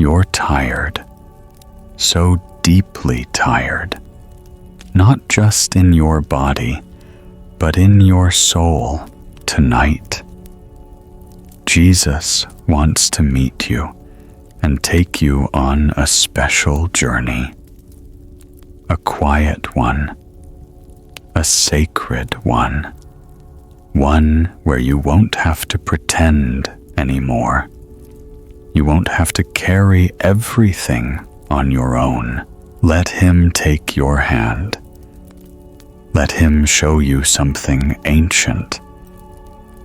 you're tired, so deeply tired, not just in your body, but in your soul tonight. Jesus wants to meet you and take you on a special journey, a quiet one, a sacred one, one where you won't have to pretend anymore. You won't have to carry everything on your own. Let Him take your hand. Let Him show you something ancient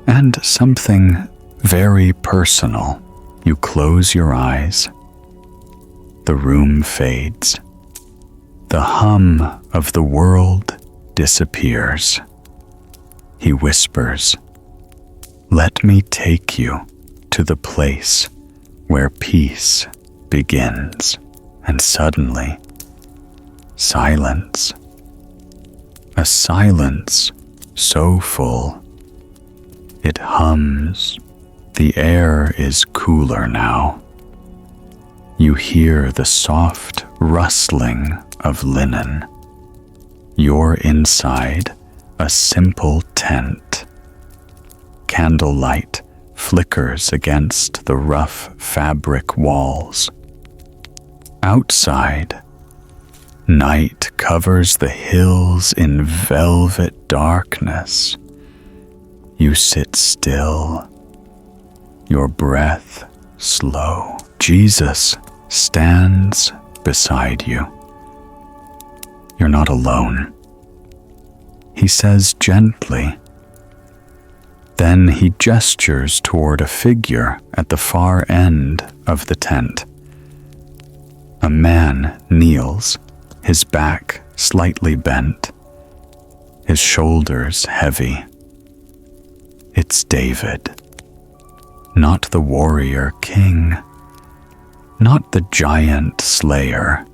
and something very personal. You close your eyes. The room fades. The hum of the world disappears. He whispers, "Let me take you to the place where peace begins." And suddenly, silence. A silence so full, it hums. The air is cooler now. You hear the soft rustling of linen. You're inside a simple tent. Candlelight flickers against the rough fabric walls. Outside, night covers the hills in velvet darkness. You sit still, your breath slow. Jesus stands beside you. You're not alone. He says gently. Then he gestures toward a figure at the far end of the tent. A man kneels, his back slightly bent, his shoulders heavy. It's David, not the warrior king, not the giant slayer,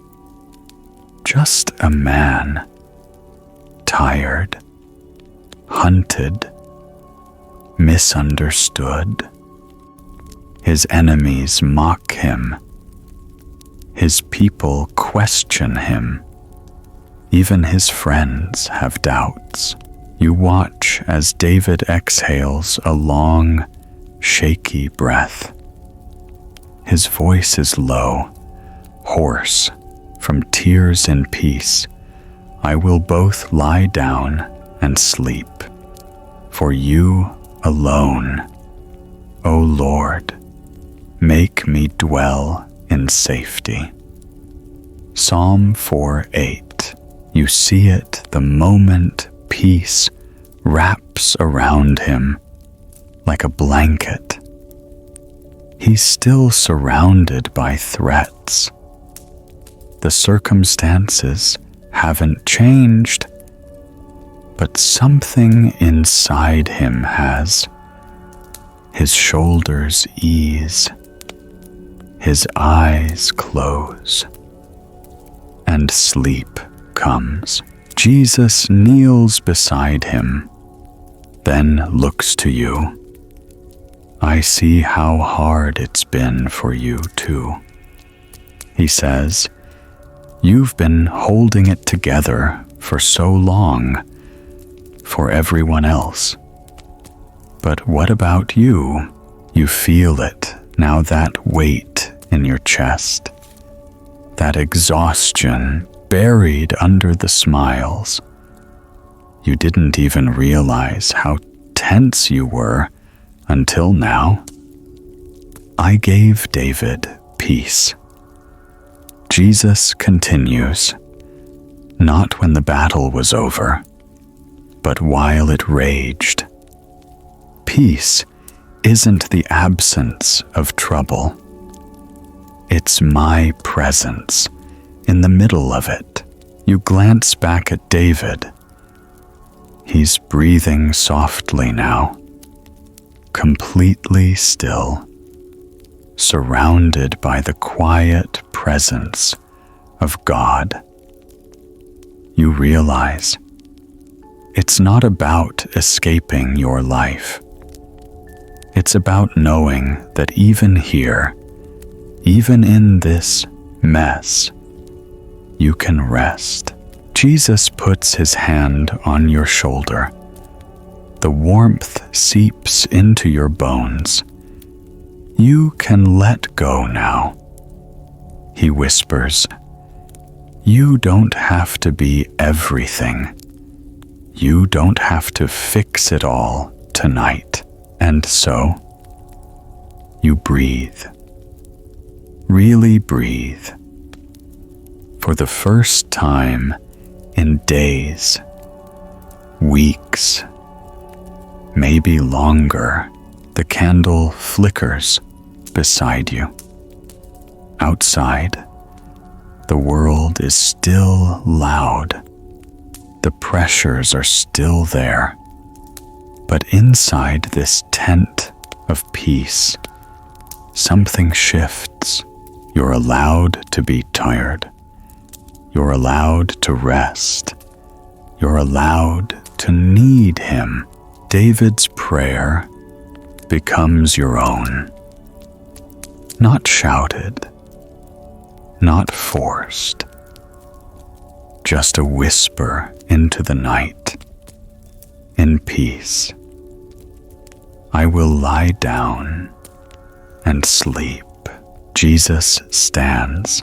just a man, tired, hunted, misunderstood. His enemies mock him. His people question him. Even his friends have doubts. You watch as David exhales a long, shaky breath. His voice is low, hoarse, from tears in peace. I will both lie down and sleep. For you alone, O Lord, make me dwell in safety. Psalm 4:8. You see it the moment peace wraps around him like a blanket. He's still surrounded by threats. The circumstances haven't changed, but something inside him has. His shoulders ease, his eyes close, and sleep comes. Jesus kneels beside him, then looks to you. I see how hard it's been for you too. He says, you've been holding it together for so long, for everyone else. But what about you? You feel it now, that weight in your chest, that exhaustion buried under the smiles. You didn't even realize how tense you were until now. I gave David peace. Jesus continues, not when the battle was over, but while it raged. Peace isn't the absence of trouble. It's my presence in the middle of it. You glance back at David. He's breathing softly now, completely still, surrounded by the quiet presence of God. You realize it's not about escaping your life. It's about knowing that even here, even in this mess, you can rest. Jesus puts his hand on your shoulder. The warmth seeps into your bones. You can let go now. He whispers, "You don't have to be everything. You don't have to fix it all tonight." And so, you breathe. Really breathe. For the first time in days, weeks, maybe longer, the candle flickers beside you. Outside, the world is still loud. The pressures are still there. But inside this tent of peace, something shifts. You're allowed to be tired. You're allowed to rest. You're allowed to need him. David's prayer becomes your own. Not shouted, not forced, just a whisper into the night. In peace, I will lie down and sleep. Jesus stands,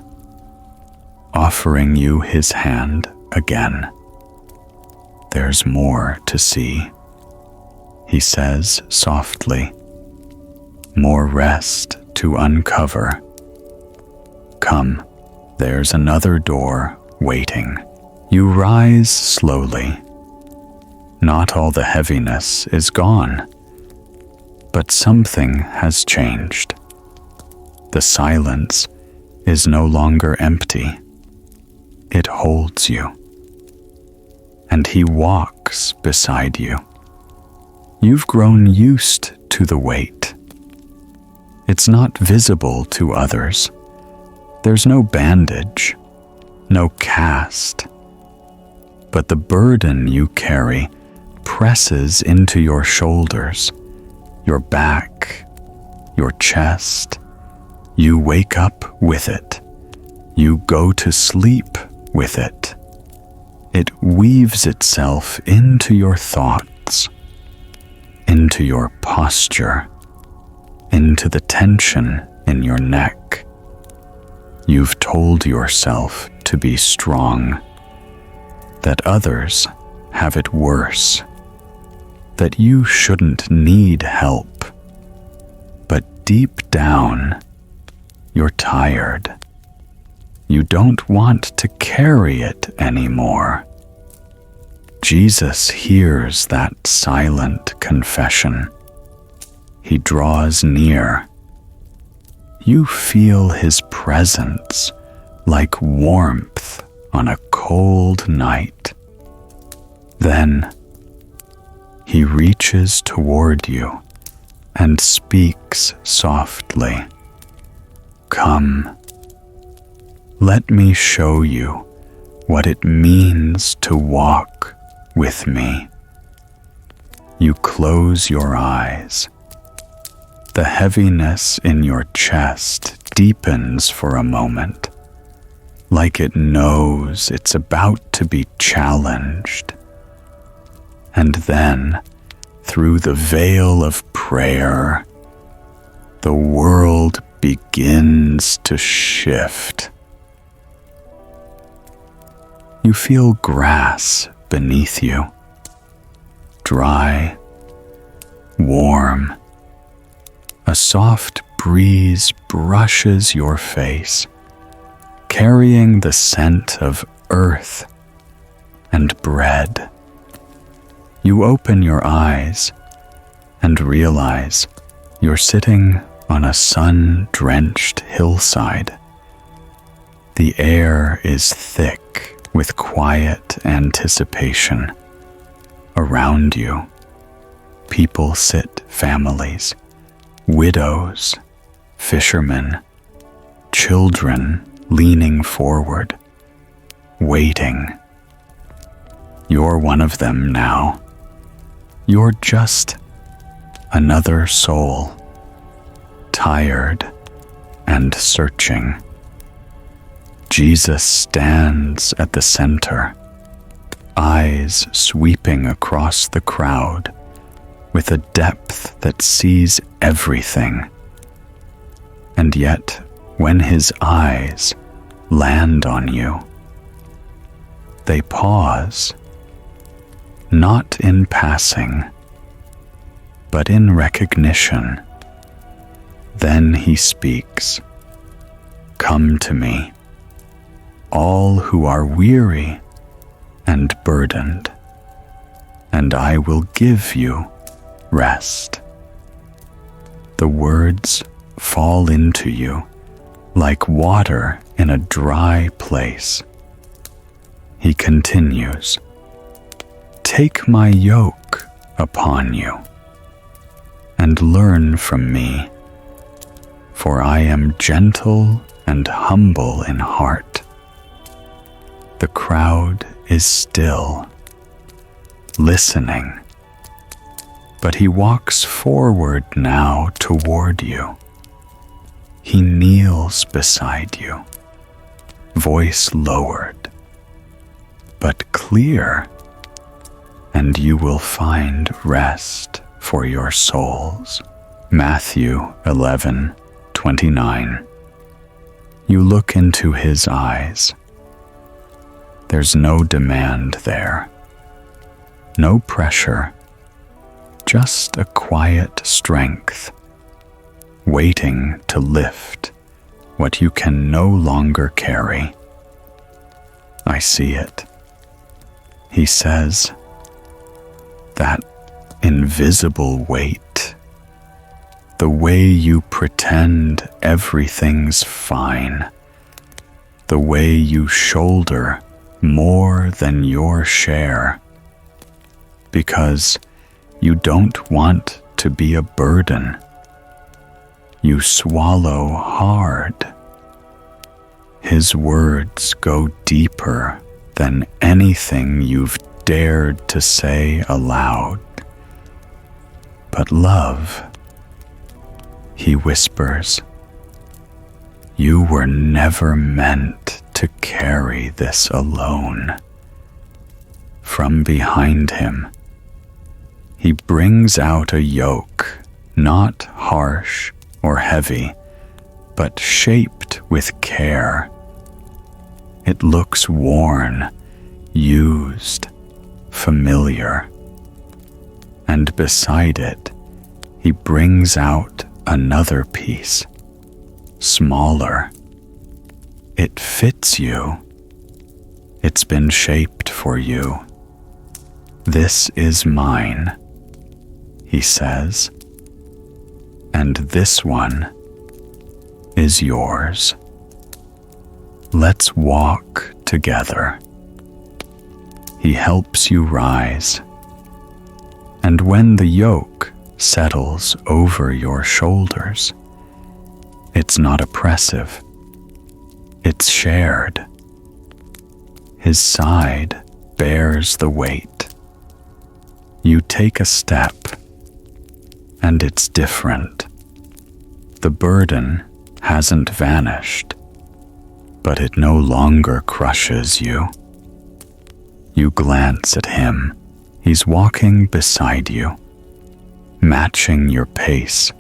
offering you his hand again. There's more to see. He says softly, more rest to uncover. Come, there's another door waiting. You rise slowly. Not all the heaviness is gone, but something has changed. The silence is no longer empty. It holds you. And he walks beside you. You've grown used to the weight. It's not visible to others. There's no bandage, no cast. But the burden you carry presses into your shoulders, your back, your chest. You wake up with it. You go to sleep with it. It weaves itself into your thoughts, into your posture, into the tension in your neck. You've told yourself to be strong, that others have it worse, that you shouldn't need help. But deep down, you're tired. You don't want to carry it anymore. Jesus hears that silent confession. He draws near. You feel his presence like warmth on a cold night. Then he reaches toward you and speaks softly. Come, let me show you what it means to walk with me. You close your eyes. The heaviness in your chest deepens for a moment, like it knows it's about to be challenged. And then, through the veil of prayer, the world begins to shift. You feel grass beneath you, dry, warm. A soft breeze brushes your face, carrying the scent of earth and bread. You open your eyes and realize you're sitting on a sun-drenched hillside. The air is thick with quiet anticipation. Around you, people sit, families, widows, fishermen, children leaning forward, waiting. You're one of them now. You're just another soul, tired and searching. Jesus stands at the center, eyes sweeping across the crowd with a depth that sees everything. And yet, when his eyes land on you, they pause, not in passing, but in recognition. Then he speaks, "Come to me, all who are weary and burdened, and I will give you rest." The words fall into you like water in a dry place. He continues, "Take my yoke upon you and learn from me, for I am gentle and humble in heart." The crowd is still, listening, but he walks forward now toward you. He kneels beside you, voice lowered, but clear, and you will find rest for your souls. Matthew 11:29. You look into his eyes. There's no demand there, no pressure, just a quiet strength, waiting to lift what you can no longer carry. I see it. He says, that invisible weight, the way you pretend everything's fine, the way you shoulder more than your share, because you don't want to be a burden. You swallow hard. His words go deeper than anything you've dared to say aloud. But love, he whispers, you were never meant to carry this alone. From behind him, he brings out a yoke, not harsh or heavy, but shaped with care. It looks worn, used, familiar. And beside it, he brings out another piece, smaller. It fits you. It's been shaped for you. This is mine, he says, and this one is yours. Let's walk together. He helps you rise, and when the yoke settles over your shoulders, it's not oppressive, it's shared. His side bears the weight. You take a step, and it's different. The burden hasn't vanished, but it no longer crushes you. You glance at him. He's walking beside you, matching your pace,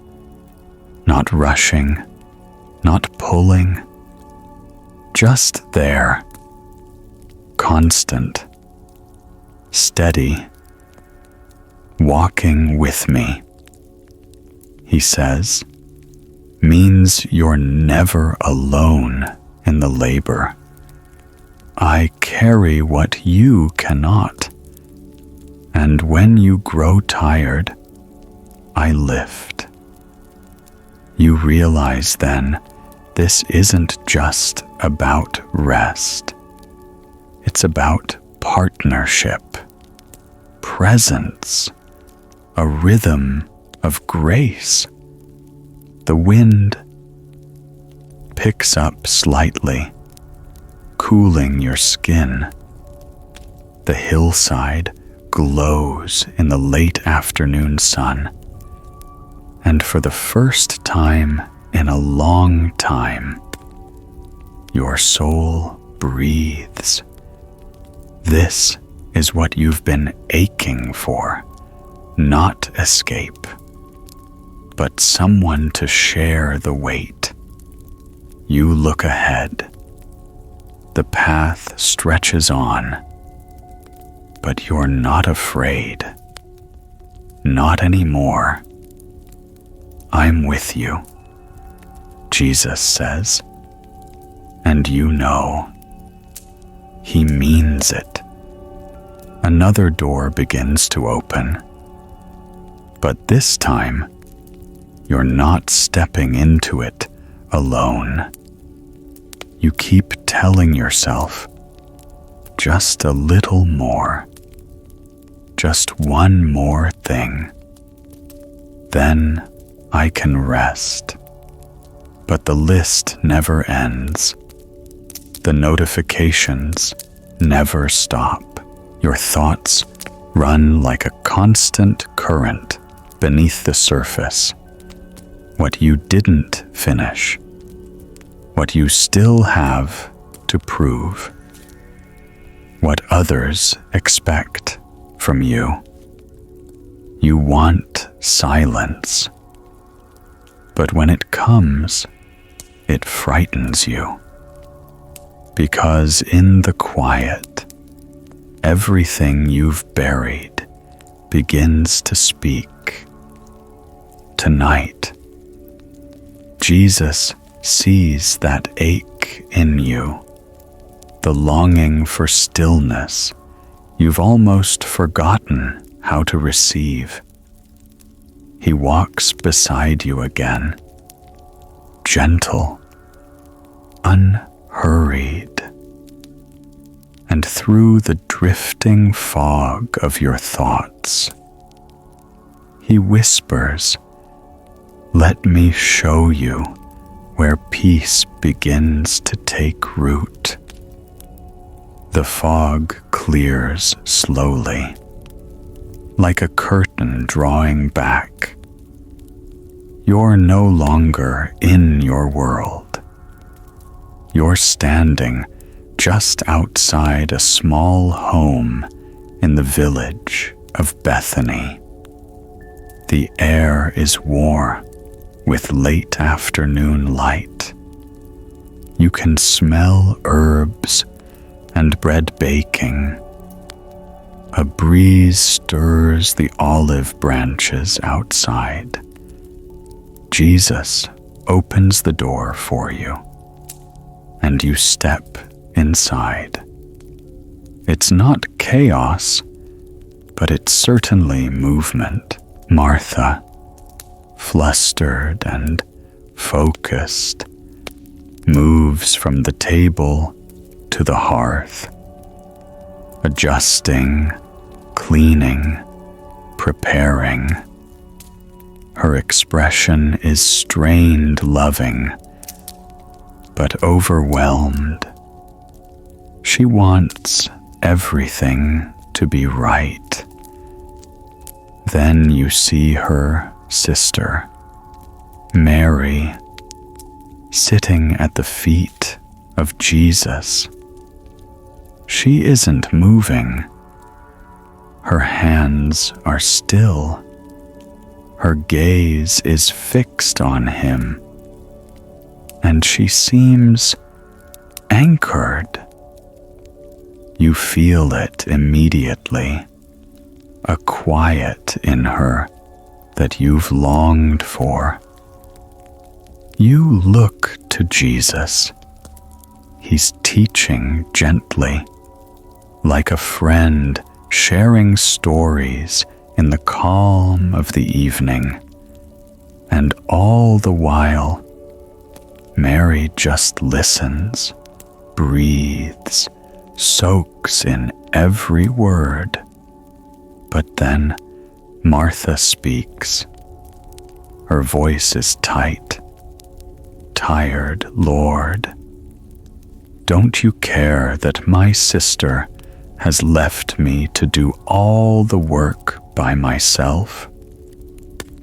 not rushing, not pulling, just there, constant, steady, walking with me, he says, means you're never alone in the labor. I carry what you cannot, and when you grow tired, I lift. You realize then, this isn't just about rest. It's about partnership, presence, a rhythm of grace. The wind picks up slightly, cooling your skin. The hillside glows in the late afternoon sun, and for the first time in a long time. Your soul breathes. This is what you've been aching for, not escape, but someone to share the weight. You look ahead. The path stretches on, but you're not afraid. Not anymore. I'm with you, Jesus says, and you know, He means it. Another door begins to open, but this time, you're not stepping into it alone. You keep telling yourself, just a little more, just one more thing. Then I can rest. But the list never ends. The notifications never stop. Your thoughts run like a constant current beneath the surface. What you didn't finish, what you still have to prove, what others expect from you. You want silence, but when it comes, it frightens you. Because in the quiet, everything you've buried begins to speak. Tonight, Jesus sees that ache in you, the longing for stillness you've almost forgotten how to receive. He walks beside you again, gentle, unhurried, and through the drifting fog of your thoughts, He whispers, "Let me show you where peace begins to take root." The fog clears slowly, like a curtain drawing back. You're no longer in your world. You're standing just outside a small home in the village of Bethany. The air is warm with late afternoon light. You can smell herbs and bread baking. A breeze stirs the olive branches outside. Jesus opens the door for you, and you step inside. It's not chaos, but it's certainly movement. Martha, flustered and focused, moves from the table to the hearth, adjusting, cleaning, preparing. Her expression is strained loving, but overwhelmed. She wants everything to be right. Then you see her sister, Mary, sitting at the feet of Jesus. She isn't moving. Her hands are still. Her gaze is fixed on Him, and she seems anchored. You feel it immediately, a quiet in her that you've longed for. You look to Jesus. He's teaching gently, like a friend sharing stories in the calm of the evening. And all the while, Mary just listens, breathes, soaks in every word. But then Martha speaks. Her voice is tight. "Tired, Lord. Don't you care that my sister has left me to do all the work by myself?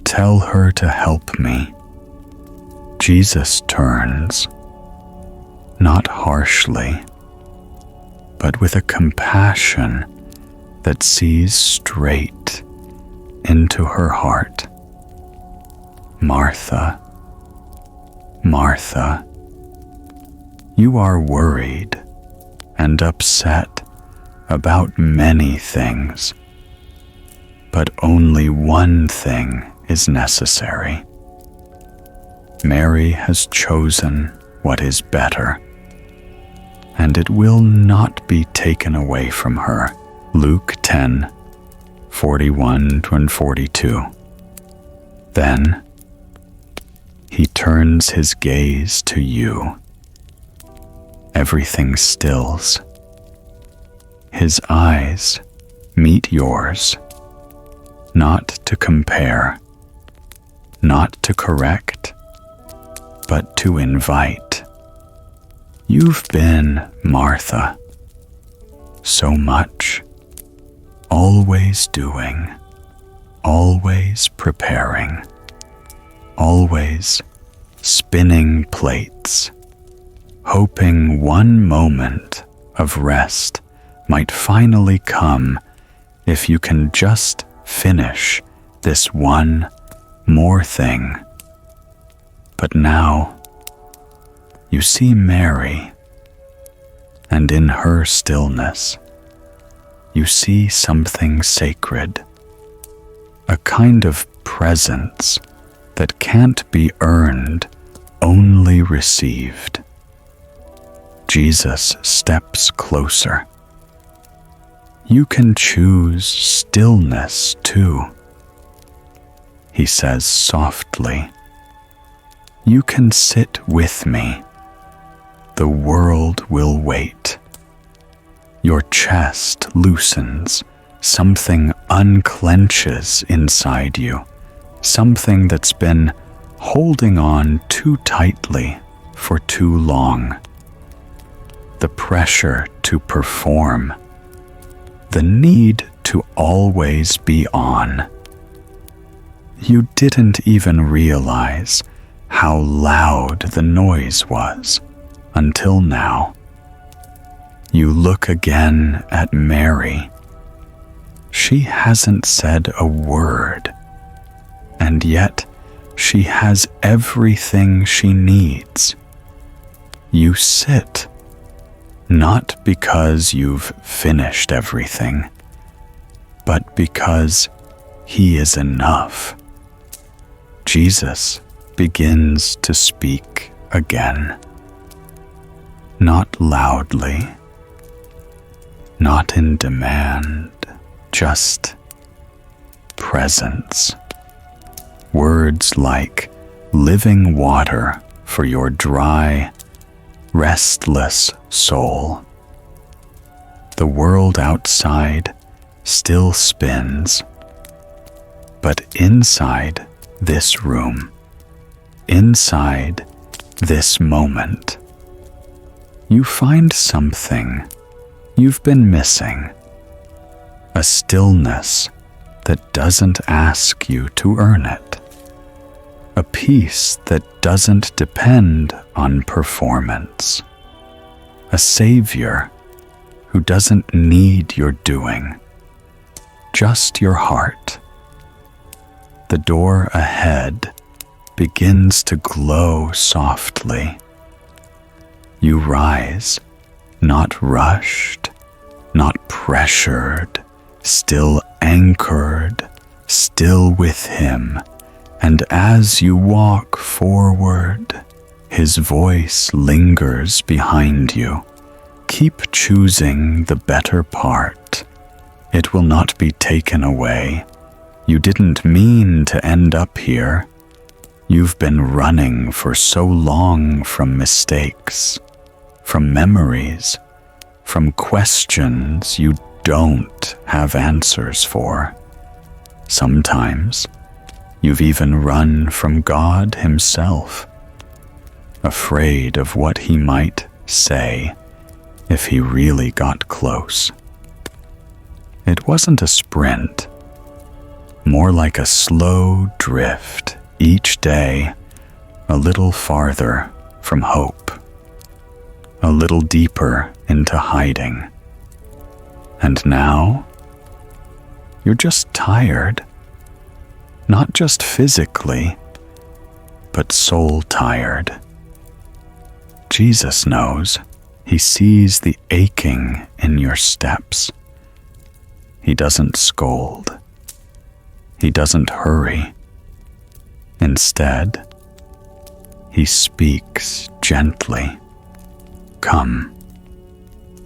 Tell her to help me." Jesus turns, not harshly, but with a compassion that sees straight into her heart. Martha, Martha, you are worried and upset about many things, but only one thing is necessary. Mary has chosen what is better, and it will not be taken away from her. Luke 10:41-42. Then he turns his gaze to you. Everything stills. His eyes meet yours, not to compare, not to correct, but to invite. You've been Martha, so much, always doing, always preparing, always spinning plates, hoping one moment of rest might finally come if you can just finish this one more thing. But now you see Mary, and in her stillness you see something sacred, a kind of presence that can't be earned, only received. Jesus steps closer. You can choose stillness too. He says softly, you can sit with me. The world will wait. Your chest loosens. Something unclenches inside you. Something that's been holding on too tightly for too long. The pressure to perform. The need to always be on. You didn't even realize how loud the noise was until now. You look again at Mary. She hasn't said a word, and yet she has everything she needs. You sit, not because you've finished everything, but because He is enough. Jesus begins to speak again. Not loudly, not in demand, just presence. Words like living water for your dry, restless soul. The world outside still spins, but inside this room, inside this moment, you find something you've been missing, a stillness that doesn't ask you to earn it, a peace that doesn't depend on performance, a Savior who doesn't need your doing, just your heart. The door ahead begins to glow softly. You rise, not rushed, not pressured, still anchored, still with Him. And as you walk forward, His voice lingers behind you. Keep choosing the better part. It will not be taken away. You didn't mean to end up here. You've been running for so long from mistakes, from memories, from questions you don't have answers for. Sometimes you've even run from God Himself, afraid of what He might say if He really got close. It wasn't a sprint, more like a slow drift each day, a little farther from hope, a little deeper into hiding. And now, you're just tired, not just physically, but soul tired. Jesus knows. He sees the aching in your steps. He doesn't scold. He doesn't hurry. Instead, he speaks gently. Come.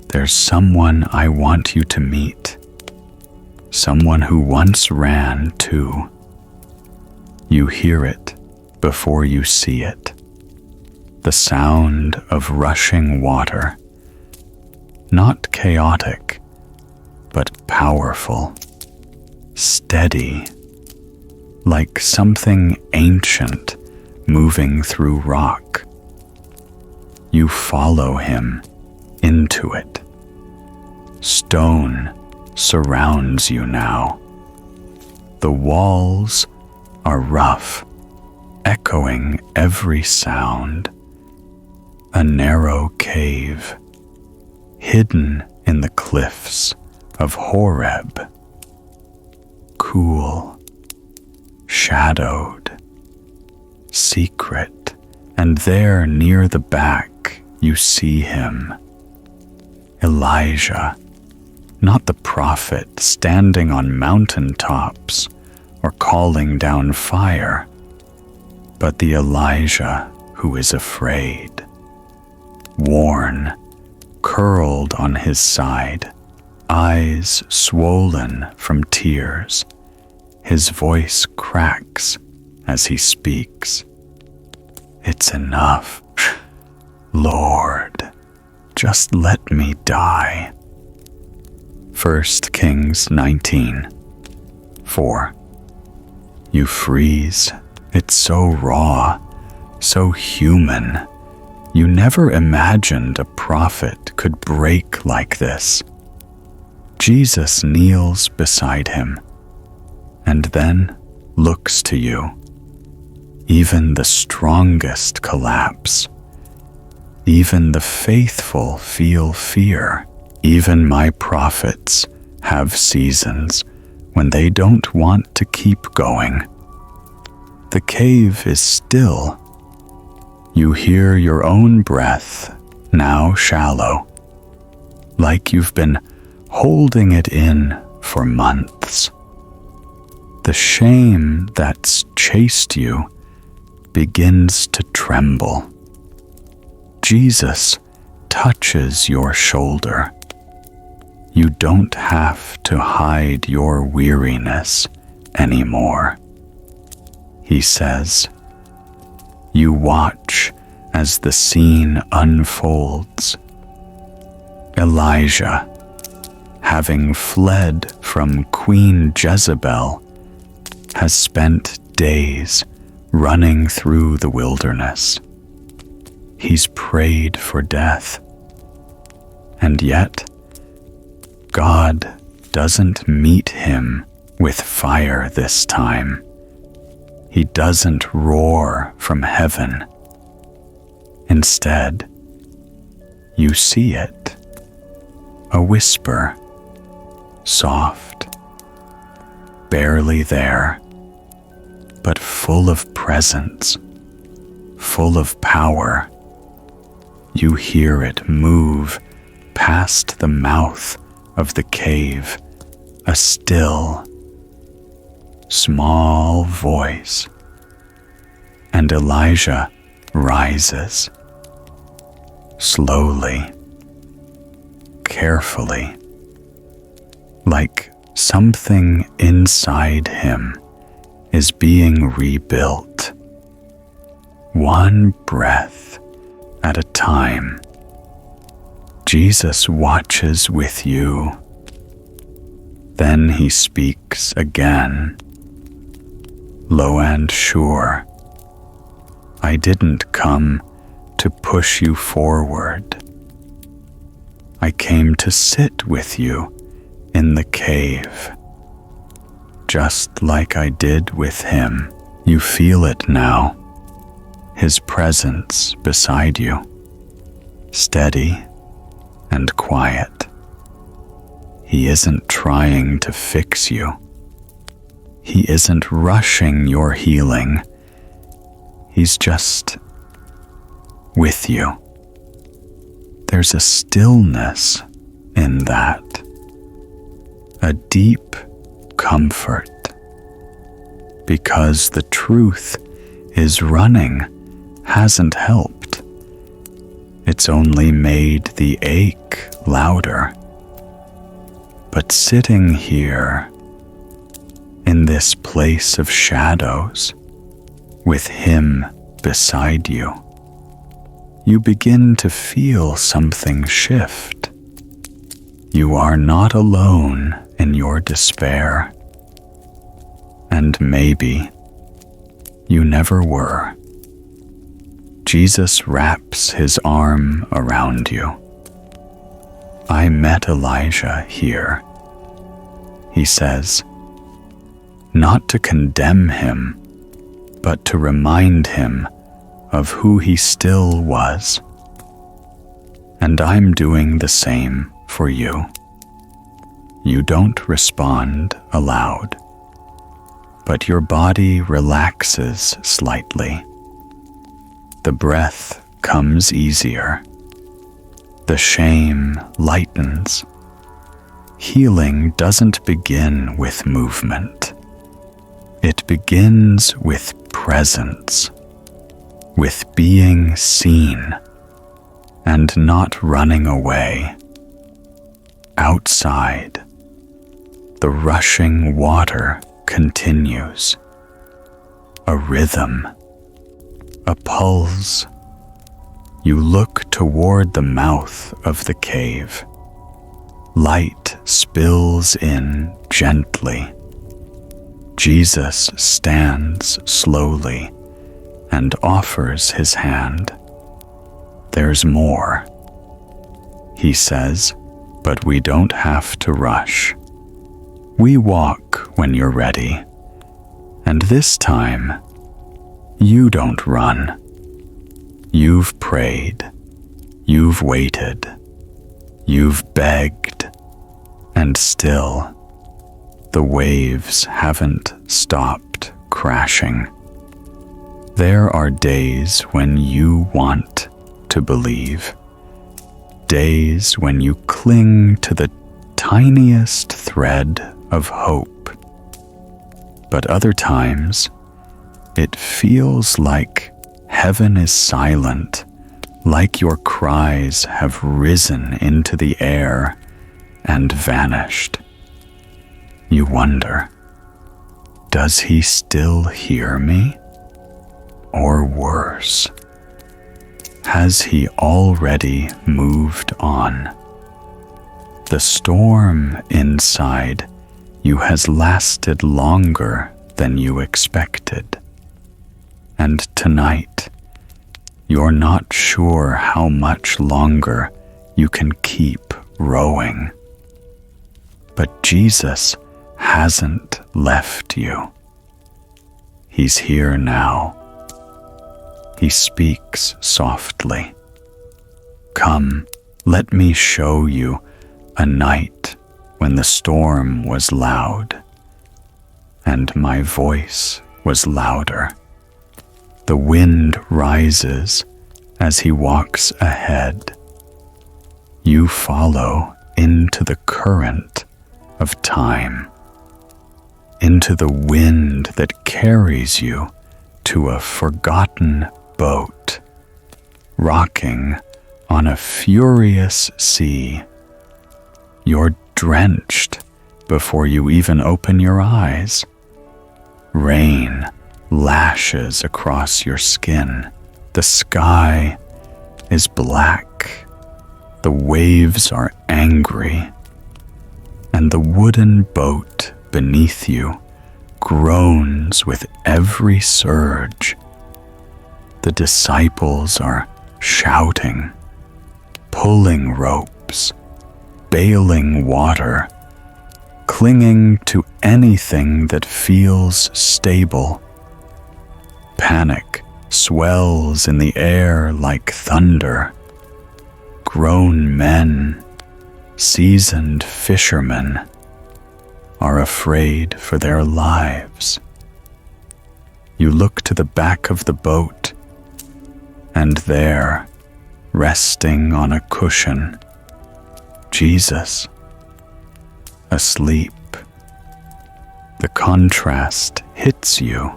There's someone I want you to meet. Someone who once ran too. You hear it before you see it. The sound of rushing water, not chaotic, but powerful, steady, like something ancient moving through rock. You follow him into it. Stone surrounds you now. The walls are rough, echoing every sound. A narrow cave, hidden in the cliffs of Horeb. Cool, shadowed, secret, and there near the back you see him. Elijah, not the prophet standing on mountain tops or calling down fire, but the Elijah who is afraid. Worn, curled on his side, eyes swollen from tears. His voice cracks as he speaks. It's enough. Lord, just let me die. 1 Kings 19:4. You freeze. It's so raw, so human. You never imagined a prophet could break like this. Jesus kneels beside him and then looks to you. Even the strongest collapse. Even the faithful feel fear. Even my prophets have seasons when they don't want to keep going. The cave is still. You hear your own breath, now shallow, like you've been holding it in for months. The shame that's chased you begins to tremble. Jesus touches your shoulder. You don't have to hide your weariness anymore. He says, you watch as the scene unfolds. Elijah, having fled from Queen Jezebel, has spent days running through the wilderness. He's prayed for death. And yet, God doesn't meet him with fire this time. He doesn't roar from heaven. Instead, you see it. A whisper, soft, barely there, but full of presence, full of power. You hear it move past the mouth of the cave, a still, small voice, and Elijah rises, slowly, carefully, like something inside him is being rebuilt, one breath at a time. Jesus watches with you. Then he speaks again, low and sure. I didn't come to push you forward. I came to sit with you in the cave, just like I did with him. You feel it now, His presence beside you, steady and quiet. He isn't trying to fix you. He isn't rushing your healing. He's just with you. There's a stillness in that, a deep comfort, because the truth is running hasn't helped. It's only made the ache louder. But sitting here in this place of shadows, with Him beside you, you begin to feel something shift. You are not alone in your despair, and maybe you never were. Jesus wraps His arm around you. I met Elijah here, He says, not to condemn him, but to remind him of who he still was. And I'm doing the same for you. You don't respond aloud, but your body relaxes slightly. The breath comes easier. The shame lightens. Healing doesn't begin with movement. It begins with presence, with being seen and not running away. Outside, the rushing water continues. A rhythm, a pulse. You look toward the mouth of the cave. Light spills in gently. Jesus stands slowly and offers His hand. There's more, He says, but we don't have to rush. We walk when you're ready, and this time, you don't run. You've prayed, you've waited, you've begged, and still, the waves haven't stopped crashing. There are days when you want to believe, days when you cling to the tiniest thread of hope. But other times, it feels like heaven is silent, like your cries have risen into the air and vanished. You wonder, does He still hear me? Or worse, has He already moved on? The storm inside you has lasted longer than you expected. And tonight, you're not sure how much longer you can keep rowing. But Jesus hasn't left you. He's here now. He speaks softly. Come, let me show you a night when the storm was loud, and my voice was louder. The wind rises as He walks ahead. You follow into the current of time, into the wind that carries you to a forgotten boat, rocking on a furious sea. You're drenched before you even open your eyes. Rain lashes across your skin. The sky is black. The waves are angry. And the wooden boat beneath you groans with every surge. The disciples are shouting, pulling ropes, bailing water, clinging to anything that feels stable. Panic swells in the air like thunder. Grown men, seasoned fishermen, are afraid for their lives. You look to the back of the boat, and there, resting on a cushion, Jesus, asleep. The contrast hits you.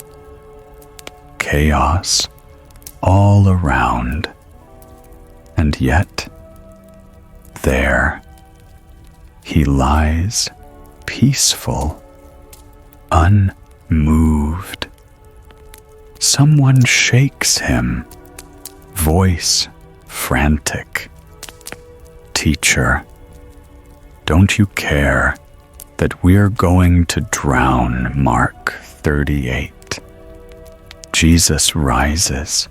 Chaos all around, and yet, there, he lies peaceful, unmoved. Someone shakes him, voice frantic. Teacher, don't you care that we're going to drown? Mark 38. Jesus rises,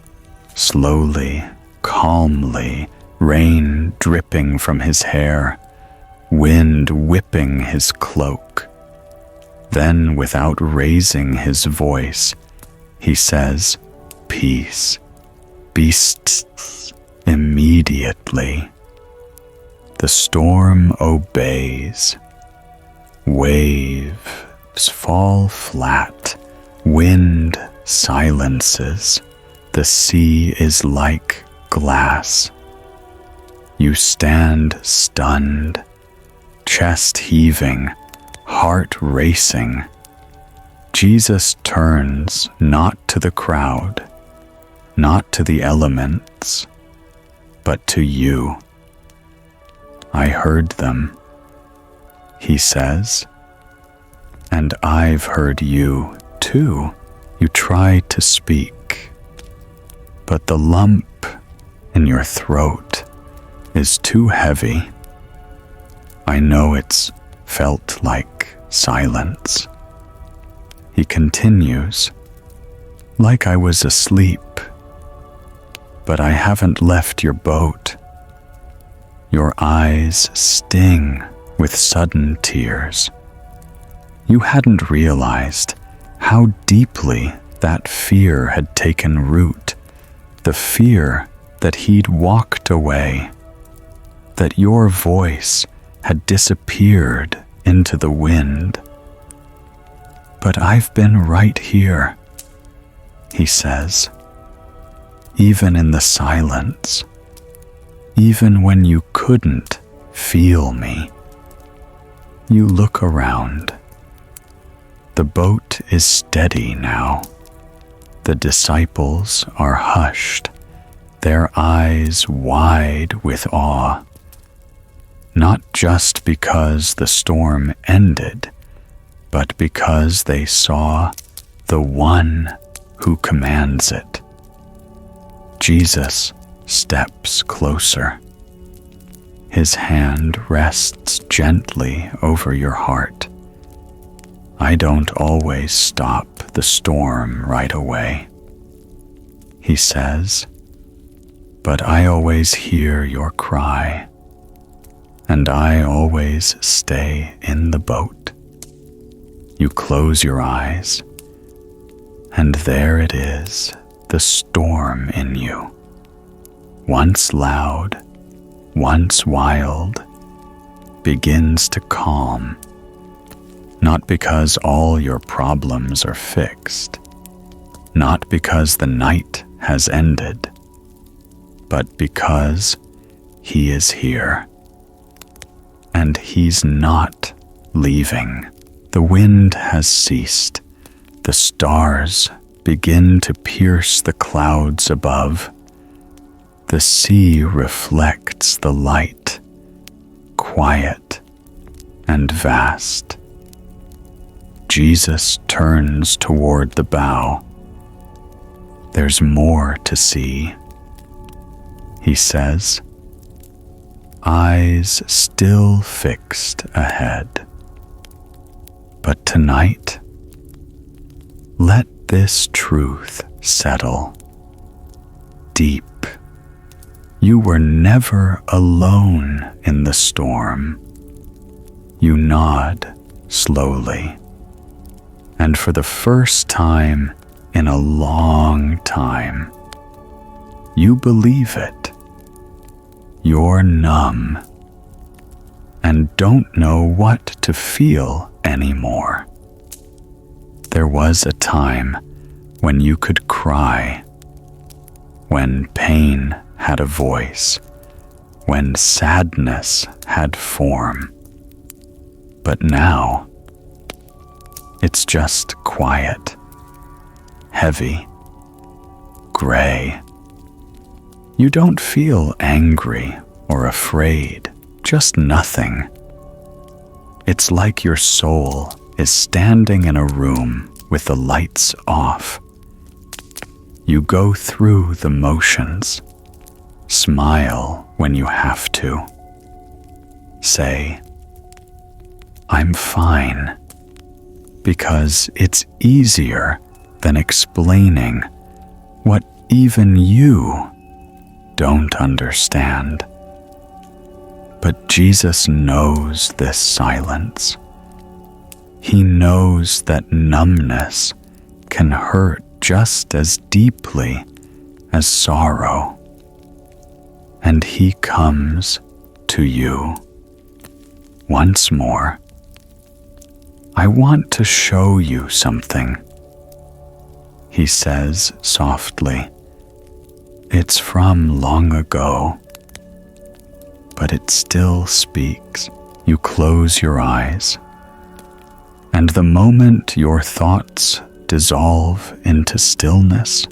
slowly, calmly, rain dripping from his hair, wind whipping his cloak. Then, without raising his voice, he says, "Peace, be still." Immediately, the storm obeys. Waves fall flat, wind silences. The sea is like glass. You stand stunned, chest heaving, heart racing. Jesus turns not to the crowd, not to the elements, but to you. I heard them, he says, and I've heard you too. You try to speak, but the lump in your throat is too heavy. I know it's felt like silence. He continues, like I was asleep, but I haven't left your boat. Your eyes sting with sudden tears. You hadn't realized how deeply that fear had taken root, the fear that he'd walked away, that your voice had disappeared into the wind. But I've been right here, he says, even in the silence, even when you couldn't feel me. You look around. The boat is steady now. The disciples are hushed, their eyes wide with awe. Not just because the storm ended, but because they saw the one who commands it. Jesus steps closer. His hand rests gently over your heart. I don't always stop the storm right away, he says, but I always hear your cry, and I always stay in the boat. You close your eyes, and there it is, the storm in you. Once loud, once wild, begins to calm. Not because all your problems are fixed, not because the night has ended, but because he is here. And he's not leaving. The wind has ceased. The stars begin to pierce the clouds above. The sea reflects the light, quiet and vast. Jesus turns toward the bow. There's more to see, he says, eyes still fixed ahead. But tonight, let this truth settle deep. You were never alone in the storm. You nod slowly, and for the first time in a long time. You believe it. You're numb and don't know what to feel anymore. There was a time when you could cry, when pain had a voice, when sadness had form. But now, it's just quiet, heavy, gray. You don't feel angry or afraid, just nothing. It's like your soul is standing in a room with the lights off. You go through the motions, smile when you have to, say, "I'm fine," because it's easier than explaining what even you don't understand. But Jesus knows this silence. He knows that numbness can hurt just as deeply as sorrow. And He comes to you. Once more, "I want to show you something," He says softly. It's from long ago, but it still speaks. You close your eyes, and the moment your thoughts dissolve into stillness,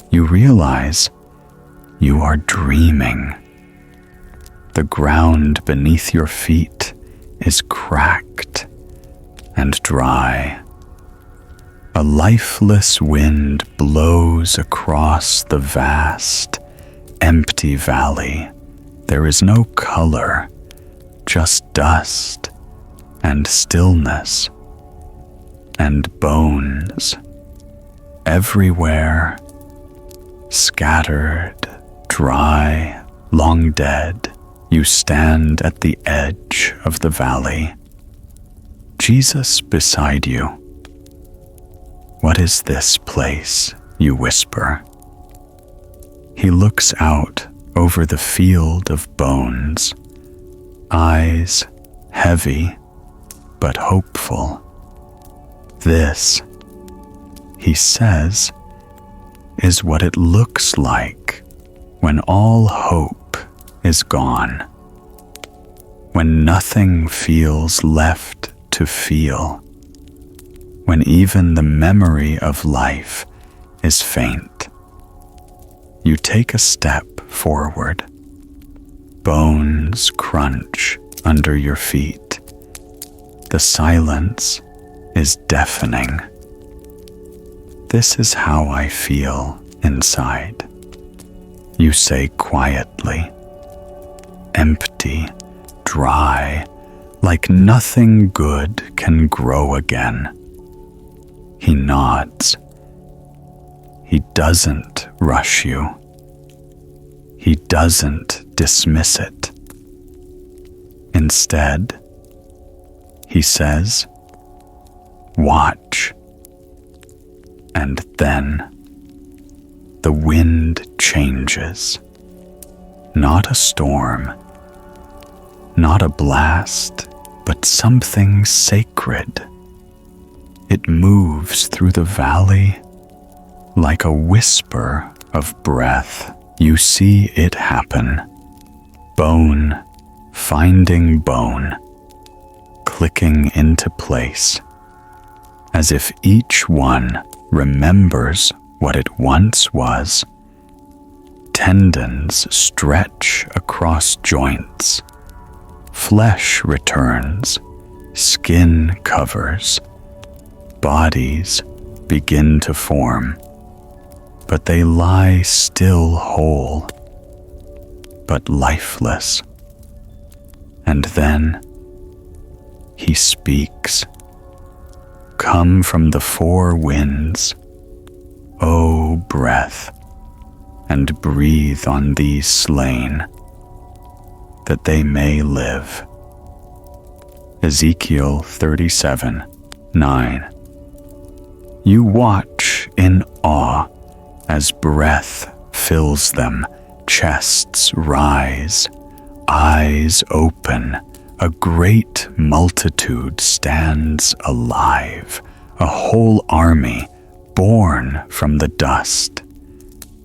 you realize you are dreaming. The ground beneath your feet is cracked and dry. A lifeless wind blows across the vast, empty valley. There is no color, just dust and stillness and bones everywhere, scattered, dry, long dead. You stand at the edge of the valley. Jesus beside you. "What is this place?" you whisper. He looks out over the field of bones, eyes heavy but hopeful. "This," he says, "is what it looks like when all hope is gone, when nothing feels left to feel, when even the memory of life is faint." You take a step forward. Bones crunch under your feet. The silence is deafening. "This is how I feel inside," you say quietly. "Empty, dry, like nothing good can grow again." He nods. He doesn't rush you. He doesn't dismiss it. Instead, he says, "Watch." And then the wind changes. Not a storm, not a blast, but something sacred. It moves through the valley like a whisper of breath. You see it happen. Bone finding bone, clicking into place, as if each one remembers what it once was. Tendons stretch across joints. Flesh returns. Skin covers. Bodies begin to form, but they lie still whole, but lifeless. And then he speaks. "Come from the four winds, O breath, and breathe on these slain, that they may live." Ezekiel 37:9. You watch in awe as breath fills them, chests rise, eyes open. A great multitude stands alive, a whole army born from the dust.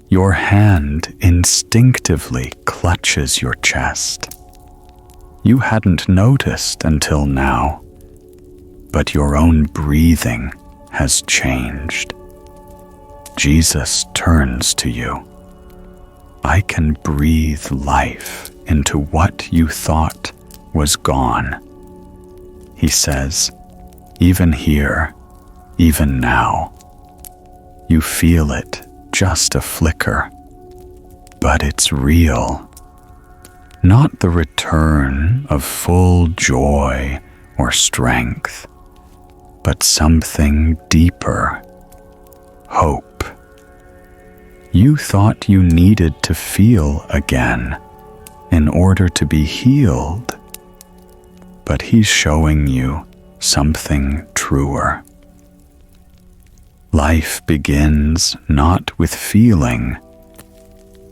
Your hand instinctively clutches your chest. You hadn't noticed until now, but your own breathing has changed. Jesus turns to you. I can breathe life into what you thought was gone. He says, even here, even now. You feel it, just a flicker, but it's real. Not the return of full joy or strength, but something deeper, hope. You thought you needed to feel again in order to be healed, but he's showing you something truer. Life begins not with feeling,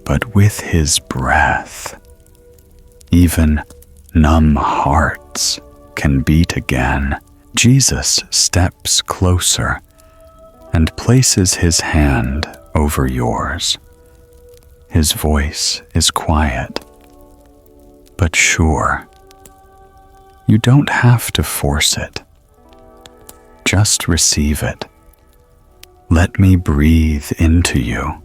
but with his breath. Even numb hearts can beat again. Jesus steps closer and places his hand over yours. His voice is quiet, but sure. You don't have to force it. Just receive it. Let me breathe into you.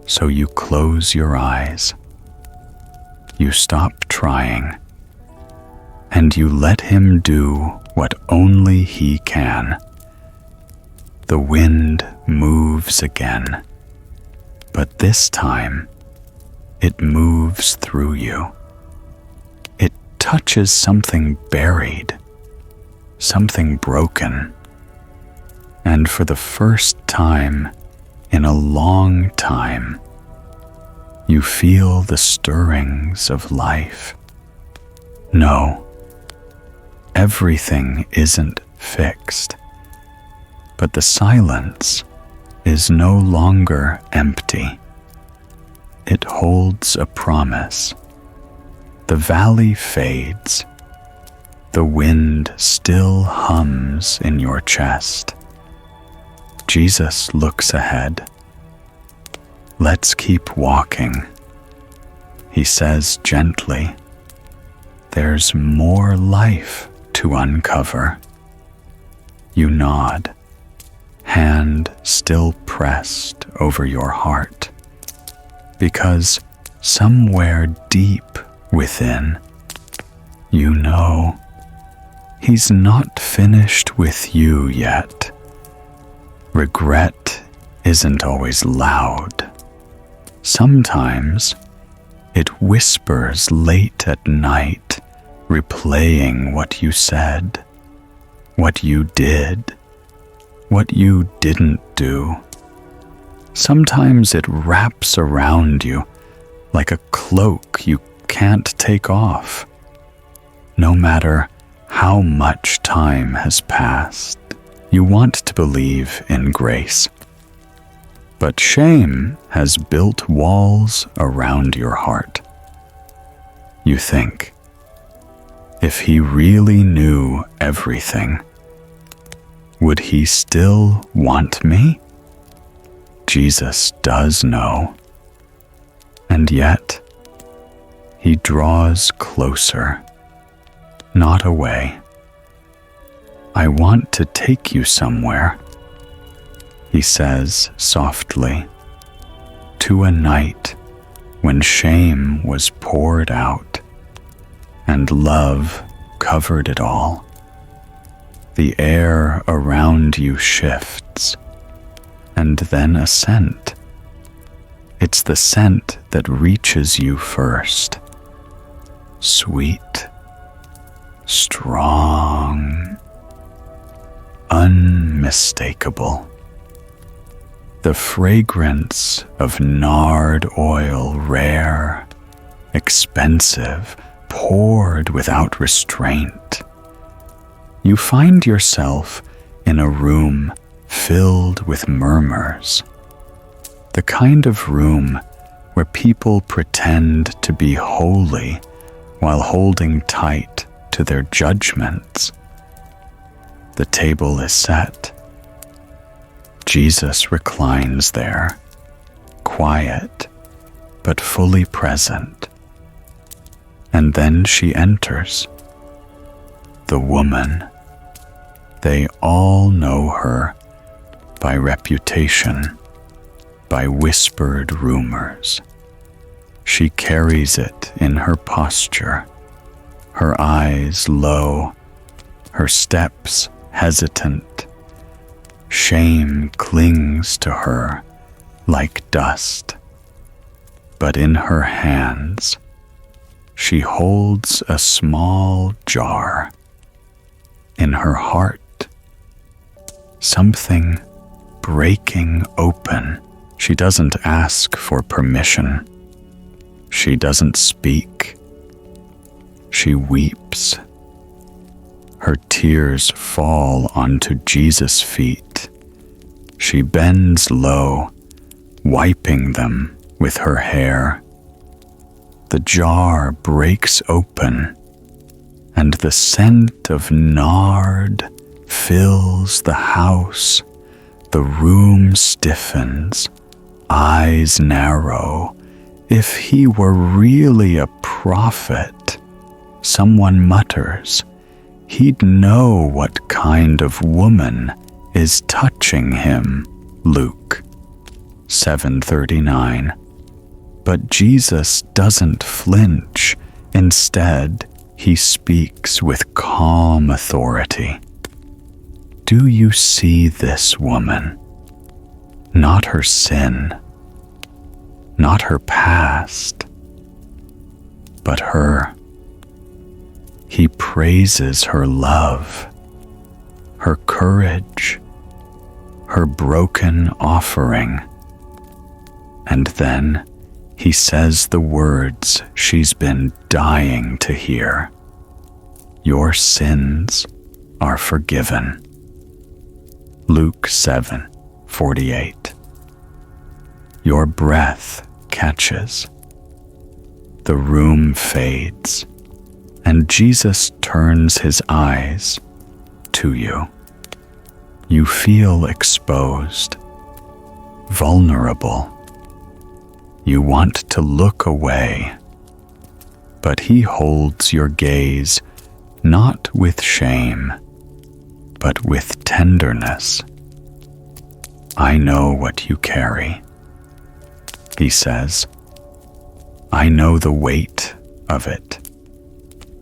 So you close your eyes. You stop trying. And you let him do what only he can. The wind moves again. But this time, it moves through you. It touches something buried, something broken. And for the first time in a long time, you feel the stirrings of life. No, everything isn't fixed, but the silence is no longer empty. It holds a promise. The valley fades. The wind still hums in your chest. Jesus looks ahead. Let's keep walking. He says gently, there's more life to uncover. You nod, hand still pressed over your heart, because somewhere deep within, you know he's not finished with you yet. Regret isn't always loud. Sometimes it whispers late at night, replaying what you said, what you did, what you didn't do. Sometimes it wraps around you like a cloak you can't take off. No matter how much time has passed, you want to believe in grace. But shame has built walls around your heart. You think, if he really knew everything, would he still want me? Jesus does know. And yet, he draws closer, not away. I want to take you somewhere, he says softly, to a night when shame was poured out and love covered it all. The air around you shifts, and then a scent. It's the scent that reaches you first. Sweet, strong, unmistakable. The fragrance of nard oil, rare, expensive, poured without restraint. You find yourself in a room filled with murmurs, the kind of room where people pretend to be holy while holding tight to their judgments. The table is set. Jesus reclines there, quiet but fully present. And then she enters. The woman. They all know her by reputation, by whispered rumors. She carries it in her posture, her eyes low, her steps hesitant. Shame clings to her like dust, but in her hands she holds a small jar. In her heart, something breaking open. She doesn't ask for permission. She doesn't speak. She weeps. Her tears fall onto Jesus' feet. She bends low, wiping them with her hair. The jar breaks open, and the scent of nard fills the house. The room stiffens, eyes narrow. If he were really a prophet, someone mutters, he'd know what kind of woman is touching him. Luke 7:39. But Jesus doesn't flinch. Instead, he speaks with calm authority. Do you see this woman? Not her sin, not her past, but her. He praises her love, her courage, her broken offering, and then he says the words she's been dying to hear. Your sins are forgiven. Luke 7:48. Your breath catches. The room fades, and Jesus turns his eyes to you. You feel exposed, vulnerable. You want to look away, but he holds your gaze not with shame, but with tenderness. I know what you carry, he says. I know the weight of it,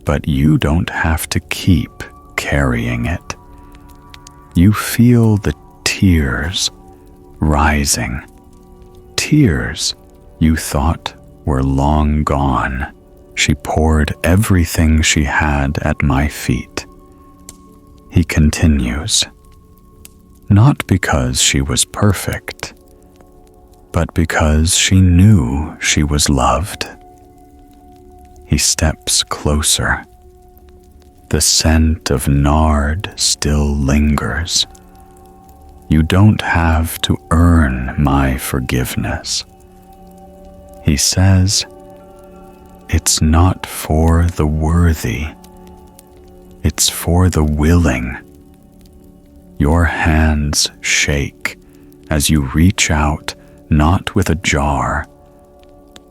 but you don't have to keep carrying it. You feel the tears rising, tears you thought were long gone. She poured everything she had at my feet. He continues, not because she was perfect, but because she knew she was loved. He steps closer. The scent of nard still lingers. You don't have to earn my forgiveness. He says, it's not for the worthy, it's for the willing. Your hands shake as you reach out, not with a jar,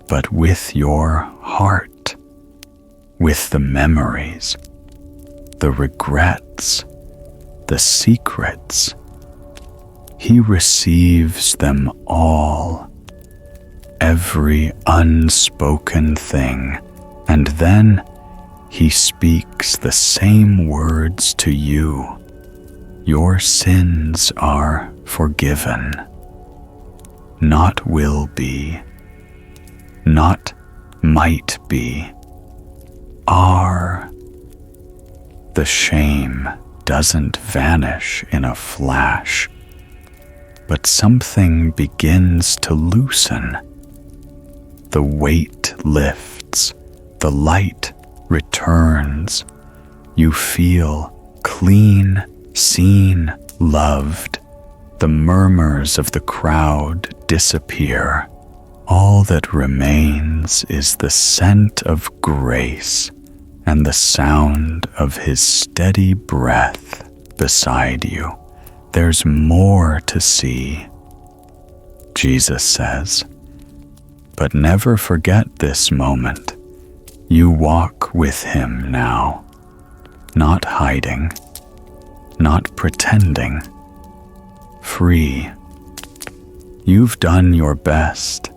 but with your heart, with the memories, the regrets, the secrets. He receives them all, every unspoken thing, and then he speaks the same words to you. Your sins are forgiven. Not will be, not might be, are. The shame doesn't vanish in a flash, but something begins to loosen. The weight lifts, the light returns. You feel clean, seen, loved. The murmurs of the crowd disappear. All that remains is the scent of grace and the sound of his steady breath beside you. There's more to see, Jesus says. But never forget this moment. You walk with him now, not hiding, not pretending, free. You've done your best.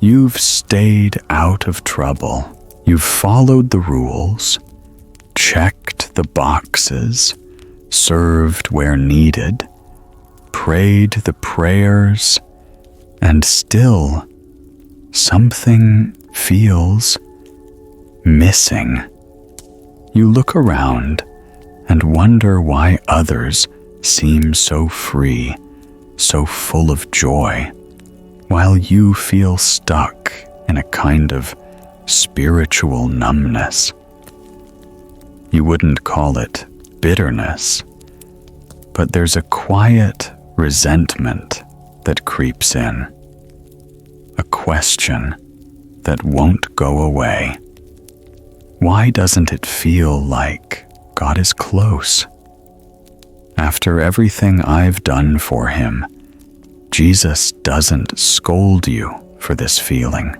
You've stayed out of trouble. You've followed the rules, checked the boxes, served where needed, prayed the prayers, and still something feels missing. You look around and wonder why others seem so free, so full of joy, while you feel stuck in a kind of spiritual numbness. You wouldn't call it bitterness, but there's a quiet resentment that creeps in, a question that won't go away. Why doesn't it feel like God is close? After everything I've done for him, Jesus doesn't scold you for this feeling.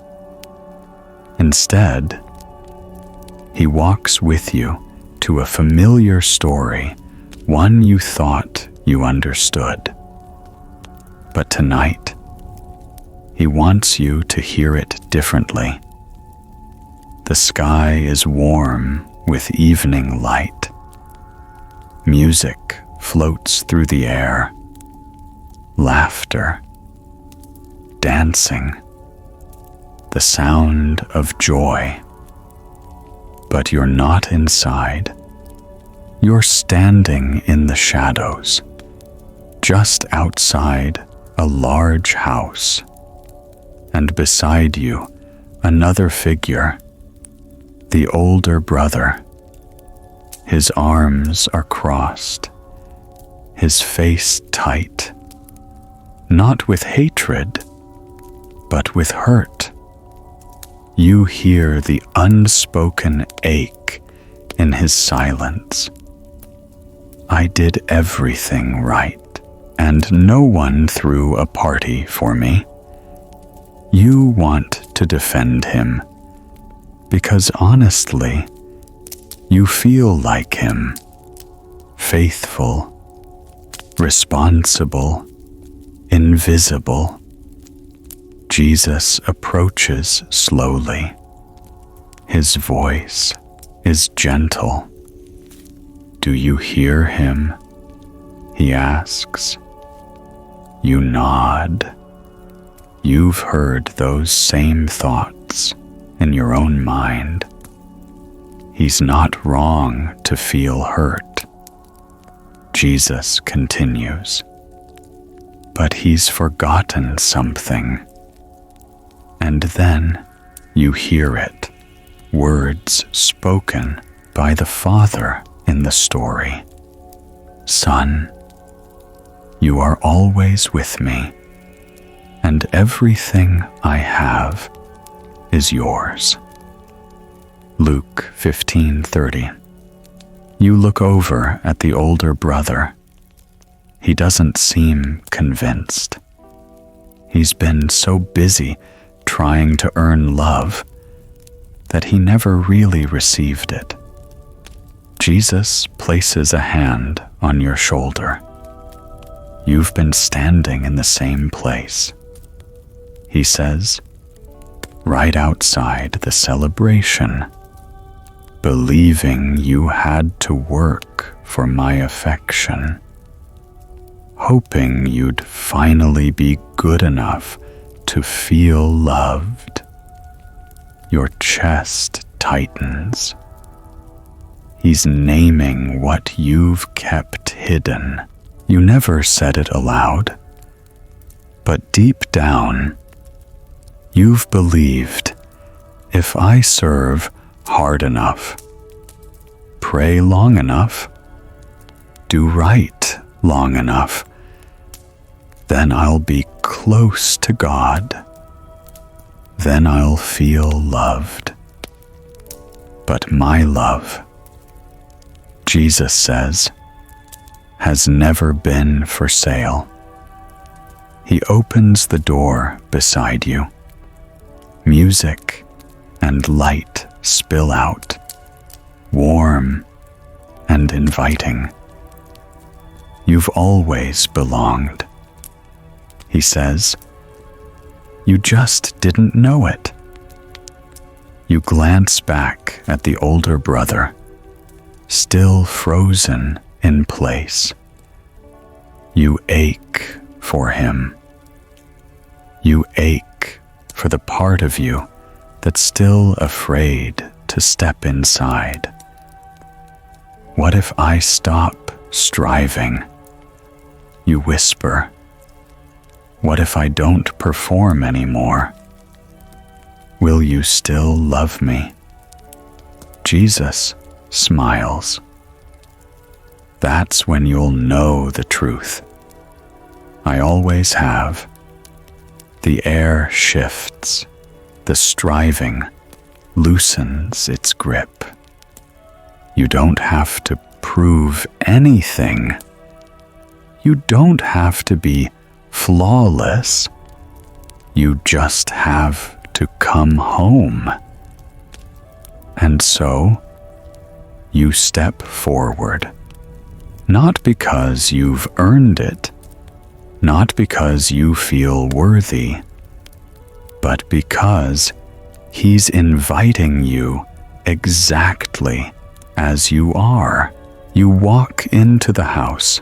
Instead, he walks with you to a familiar story, one you thought you understood. But tonight, he wants you to hear it differently. The sky is warm with evening light. Music floats through the air. Laughter, dancing, the sound of joy. But you're not inside. You're standing in the shadows, just outside a large house. And beside you, another figure, the older brother. His arms are crossed, his face tight, not with hatred, but with hurt. You hear the unspoken ache in his silence. I did everything right, and no one threw a party for me. You want to defend him, because honestly, you feel like him, faithful, responsible, invisible. Jesus approaches slowly. His voice is gentle. Do you hear him? He asks. You nod. You've heard those same thoughts in your own mind. He's not wrong to feel hurt. Jesus continues. But he's forgotten something. And then you hear it, words spoken by the Father in the story. Son, you are always with me, and everything I have is yours. Luke 15:30. You look over at the older brother. He doesn't seem convinced. He's been so busy trying to earn love that he never really received it. Jesus places a hand on your shoulder. You've been standing in the same place. He says, right outside the celebration, believing you had to work for my affection, hoping you'd finally be good enough to feel loved. Your chest tightens. He's naming what you've kept hidden. You never said it aloud, but deep down, you've believed if I serve hard enough, pray long enough, do right long enough, then I'll be close to God. Then I'll feel loved. But my love, Jesus says, has never been for sale. He opens the door beside you. Music and light spill out, warm and inviting. You've always belonged. He says, you just didn't know it. You glance back at the older brother, still frozen in place. You ache for him. You ache for the part of you that's still afraid to step inside. What if I stop striving? You whisper. What if I don't perform anymore? Will you still love me? Jesus smiles. That's when you'll know the truth. I always have. The air shifts. The striving loosens its grip. You don't have to prove anything. You don't have to be flawless. You just have to come home. And so, you step forward, not because you've earned it, not because you feel worthy, but because He's inviting you exactly as you are. You walk into the house,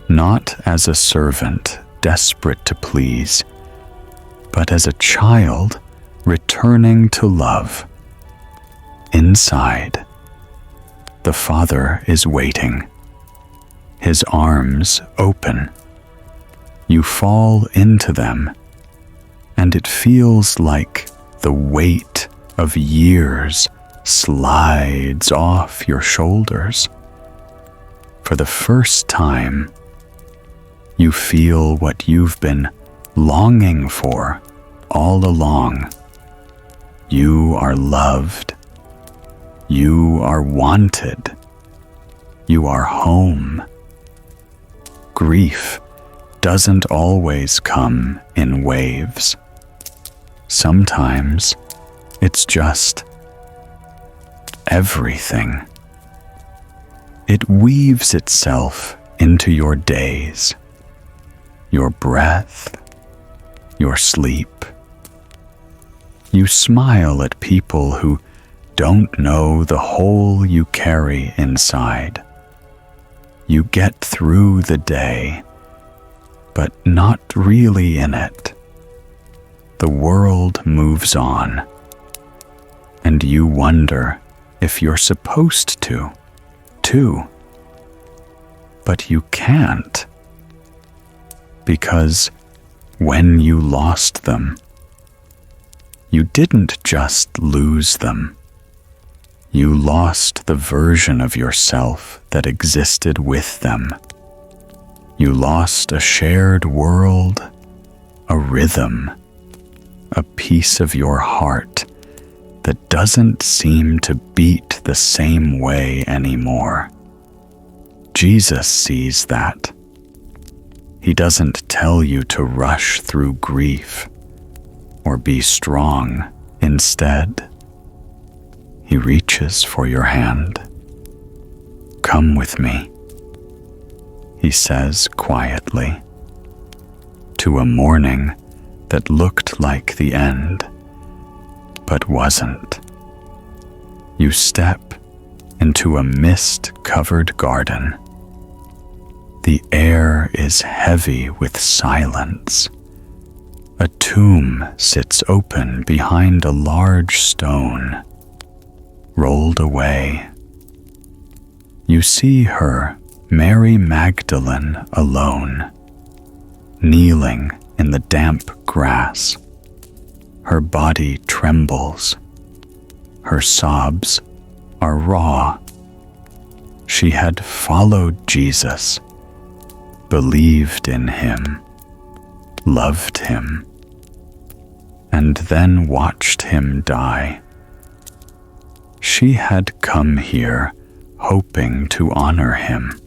not as a servant desperate to please, but as a child returning to love. Inside, the Father is waiting, His arms open. You fall into them, and it feels like the weight of years slides off your shoulders. For the first time, you feel what you've been longing for all along. You are loved. You are wanted. You are home. Grief doesn't always come in waves. Sometimes it's just everything. It weaves itself into your days, your breath, your sleep. You smile at people who don't know the hole you carry inside. You get through the day, but not really in it. The world moves on, and you wonder if you're supposed to, too. But you can't, because when you lost them, you didn't just lose them. You lost the version of yourself that existed with them. You lost a shared world, a rhythm, a piece of your heart that doesn't seem to beat the same way anymore. Jesus sees that. He doesn't tell you to rush through grief or be strong. Instead, He reaches for your hand. Come with me, He says quietly, to a morning that looked like the end, but wasn't. You step into a mist-covered garden. The air is heavy with silence. A tomb sits open behind a large stone, rolled away. You see her, Mary Magdalene, alone, kneeling in the damp grass. Her body trembles. Her sobs are raw. She had followed Jesus, believed in Him, loved him, and then watched him die. She had come here hoping to honor him,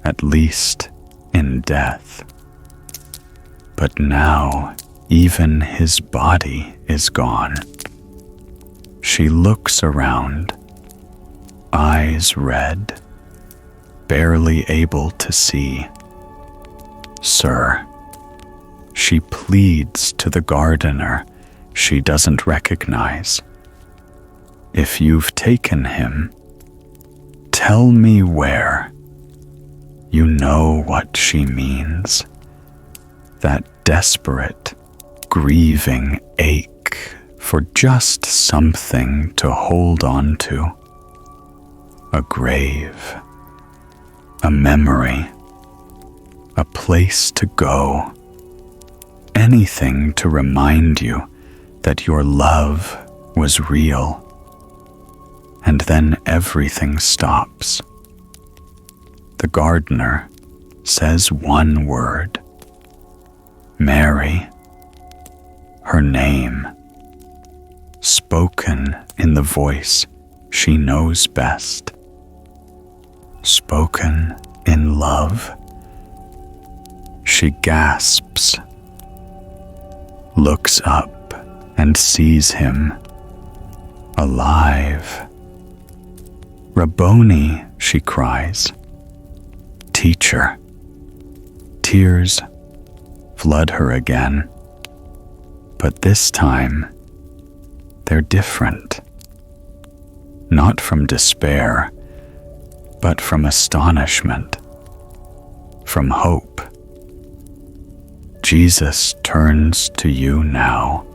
at least in death. But now even his body is gone. She looks around, eyes red, barely able to see. Sir, she pleads to the gardener she doesn't recognize. If you've taken him, tell me where. You know what she means. That desperate, grieving ache for just something to hold on to. A grave, a memory, a place to go, anything to remind you that your love was real. And then everything stops. The gardener says one word, Mary, her name, spoken in the voice she knows best, spoken in love. She gasps, looks up and sees him, alive. Rabboni, she cries. Teacher. Tears flood her again, but this time they're different. Not from despair, but from astonishment, from hope. Jesus turns to you now,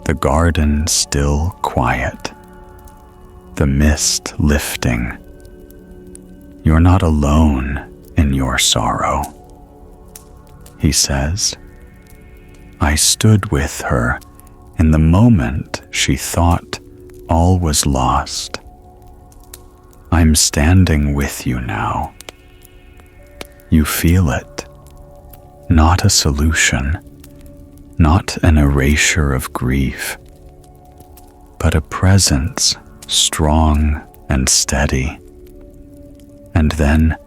the garden still quiet, the mist lifting. You're not alone in your sorrow. He says, I stood with her in the moment she thought all was lost. I'm standing with you now. You feel it, not a solution, not an erasure of grief, but a presence strong and steady. And then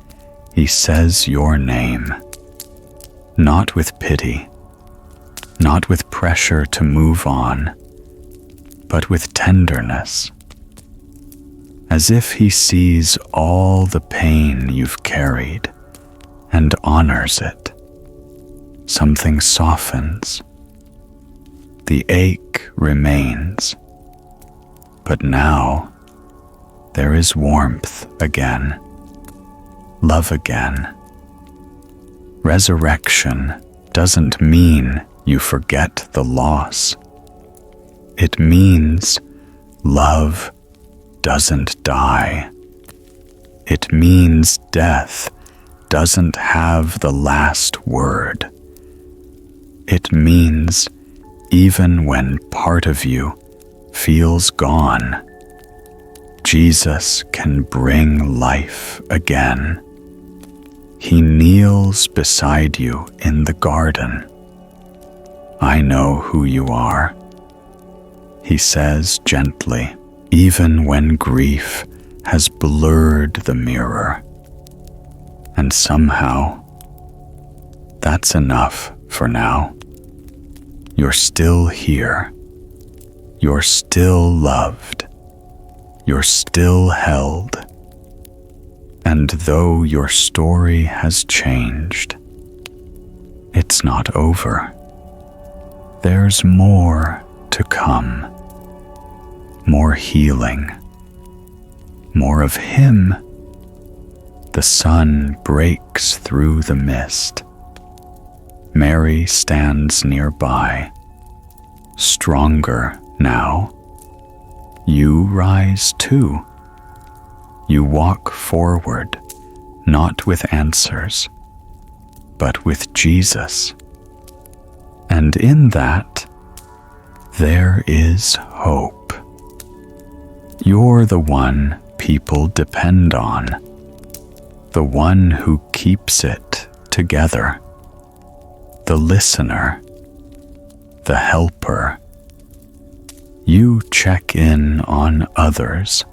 he says your name, not with pity, not with pressure to move on, but with tenderness, as if he sees all the pain you've carried and honors it. Something softens. The ache remains, but now there is warmth again. Love again. Resurrection doesn't mean you forget the loss. It means love doesn't die. It means death doesn't have the last word. It means even when part of you feels gone, Jesus can bring life again. He kneels beside you in the garden. I know who you are, he says gently, even when grief has blurred the mirror. And somehow, that's enough for now. You're still here. You're still loved. You're still held. And though your story has changed, it's not over. There's more to come. More healing. More of him. The sun breaks through the mist. Mary stands nearby, stronger now. You rise too. You walk forward, not with answers, but with Jesus. And in that, there is hope. You're the one people depend on, the one who keeps it together, the listener, the helper. You check in on others.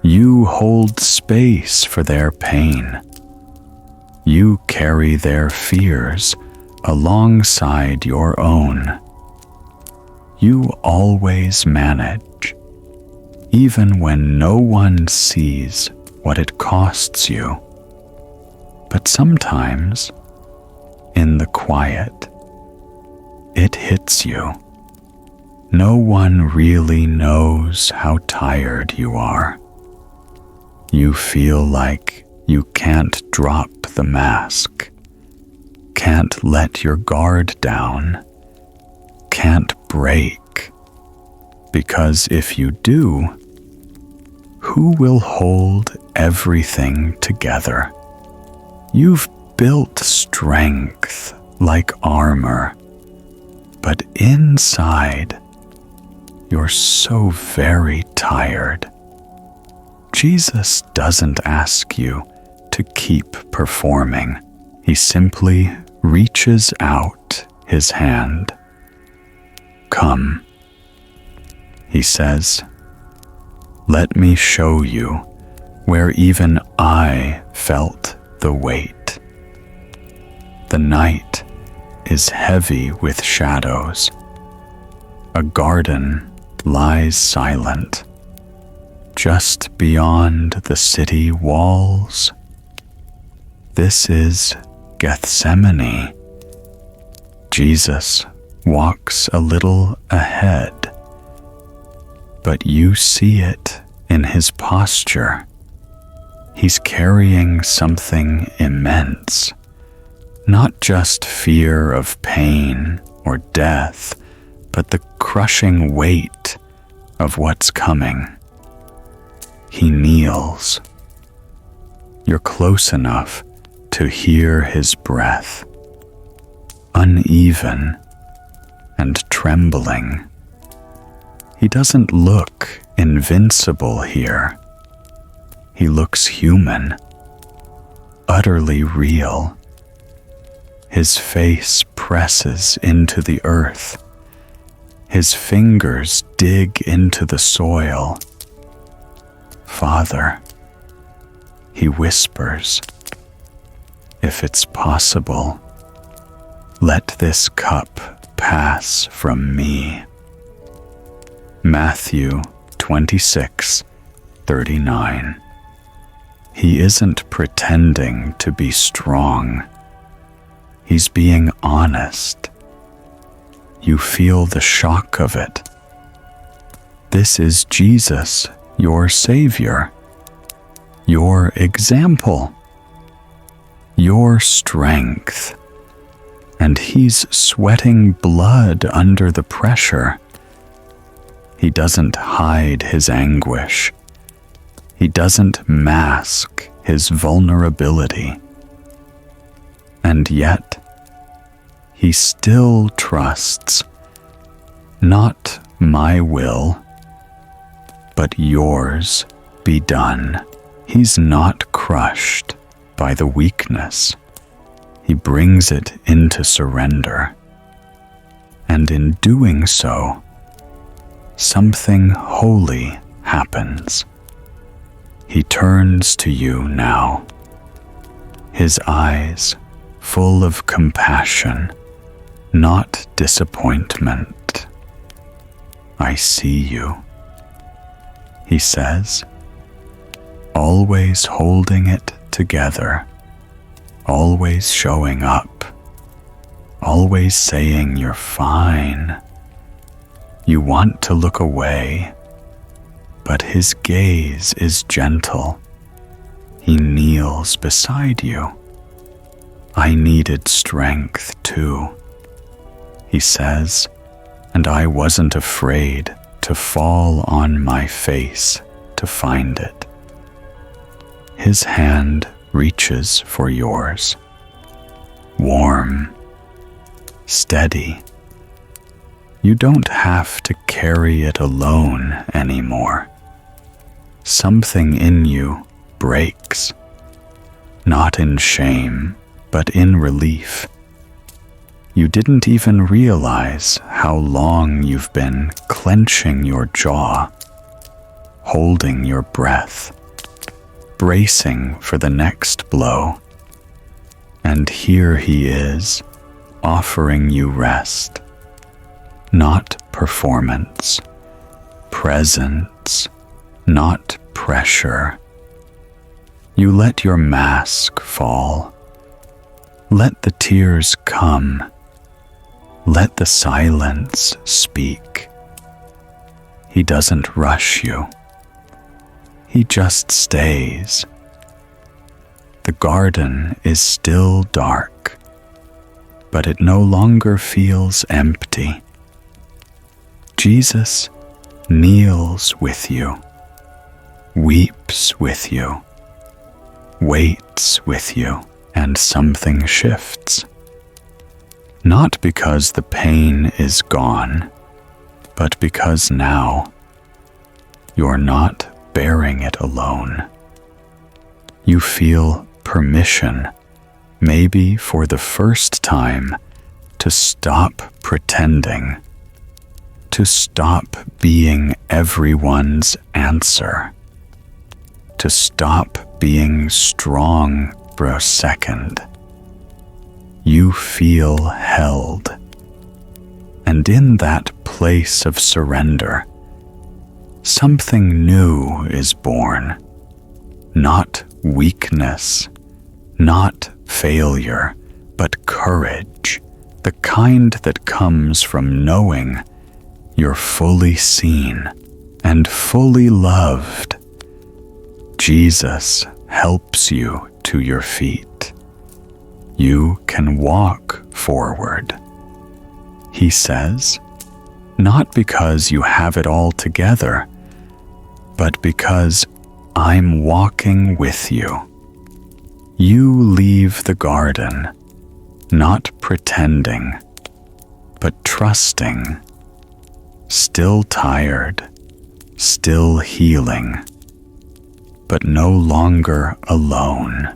You hold space for their pain. You carry their fears alongside your own. You always manage, even when no one sees what it costs you. But sometimes, in the quiet, it hits you. No one really knows how tired you are. You feel like you can't drop the mask, can't let your guard down, can't break, because if you do, who will hold everything together? You've built strength like armor, but inside, you're so very tired. Jesus doesn't ask you to keep performing. He simply reaches out his hand. Come, he says, let me show you where even I felt the weight. The night is heavy with shadows. A garden lies silent. Just beyond the city walls. This is Gethsemane. Jesus walks a little ahead, but you see it in his posture. He's carrying something immense, not just fear of pain or death, but the crushing weight of what's coming. He kneels. You're close enough to hear his breath, uneven and trembling. He doesn't look invincible here. He looks human, utterly real. His face presses into the earth. His fingers dig into the soil. Father, he whispers, if it's possible, let this cup pass from me. Matthew 26:39. He isn't pretending to be strong. He's being honest. You feel the shock of it. This is Jesus, your Savior, your example, your strength, and he's sweating blood under the pressure. He doesn't hide his anguish. He doesn't mask his vulnerability. And yet, he still trusts, not my will, but yours be done. He's not crushed by the weakness. He brings it into surrender. And in doing so, something holy happens. He turns to you now, his eyes full of compassion, not disappointment. I see you, he says, always holding it together, always showing up, always saying you're fine. You want to look away, but his gaze is gentle. He kneels beside you. I needed strength too, he says, and I wasn't afraid to fall on my face to find it. His hand reaches for yours, warm, steady. You don't have to carry it alone anymore. Something in you breaks, not in shame, but in relief. You didn't even realize how long you've been clenching your jaw, holding your breath, bracing for the next blow. And here he is, offering you rest, not performance, presence, not pressure. You let your mask fall. Let the tears come. Let the silence speak. He doesn't rush you. He just stays. The garden is still dark, but it no longer feels empty. Jesus kneels with you, weeps with you, waits with you, and something shifts. Not because the pain is gone, but because now you're not bearing it alone. You feel permission, maybe for the first time, to stop pretending, to stop being everyone's answer, to stop being strong for a second. You feel held, and in that place of surrender, something new is born. Not weakness, not failure, but courage, the kind that comes from knowing you're fully seen and fully loved. Jesus helps you to your feet. You can walk forward. He says, not because you have it all together, but because I'm walking with you. You leave the garden, not pretending, but trusting, still tired, still healing, but no longer alone.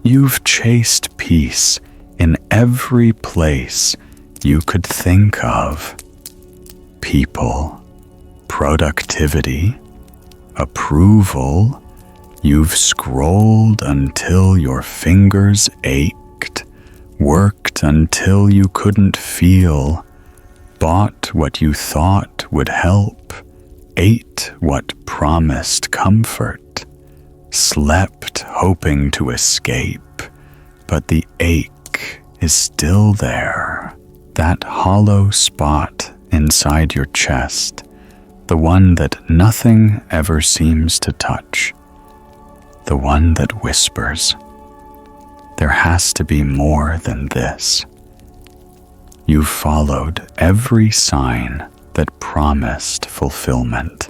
You've chased peace in every place you could think of. People, productivity, approval. You've scrolled until your fingers ached, worked until you couldn't feel, bought what you thought would help, ate what promised comfort, slept hoping to escape, but the ache is still there. That hollow spot inside your chest, the one that nothing ever seems to touch, the one that whispers, there has to be more than this. You've followed every sign that promised fulfillment,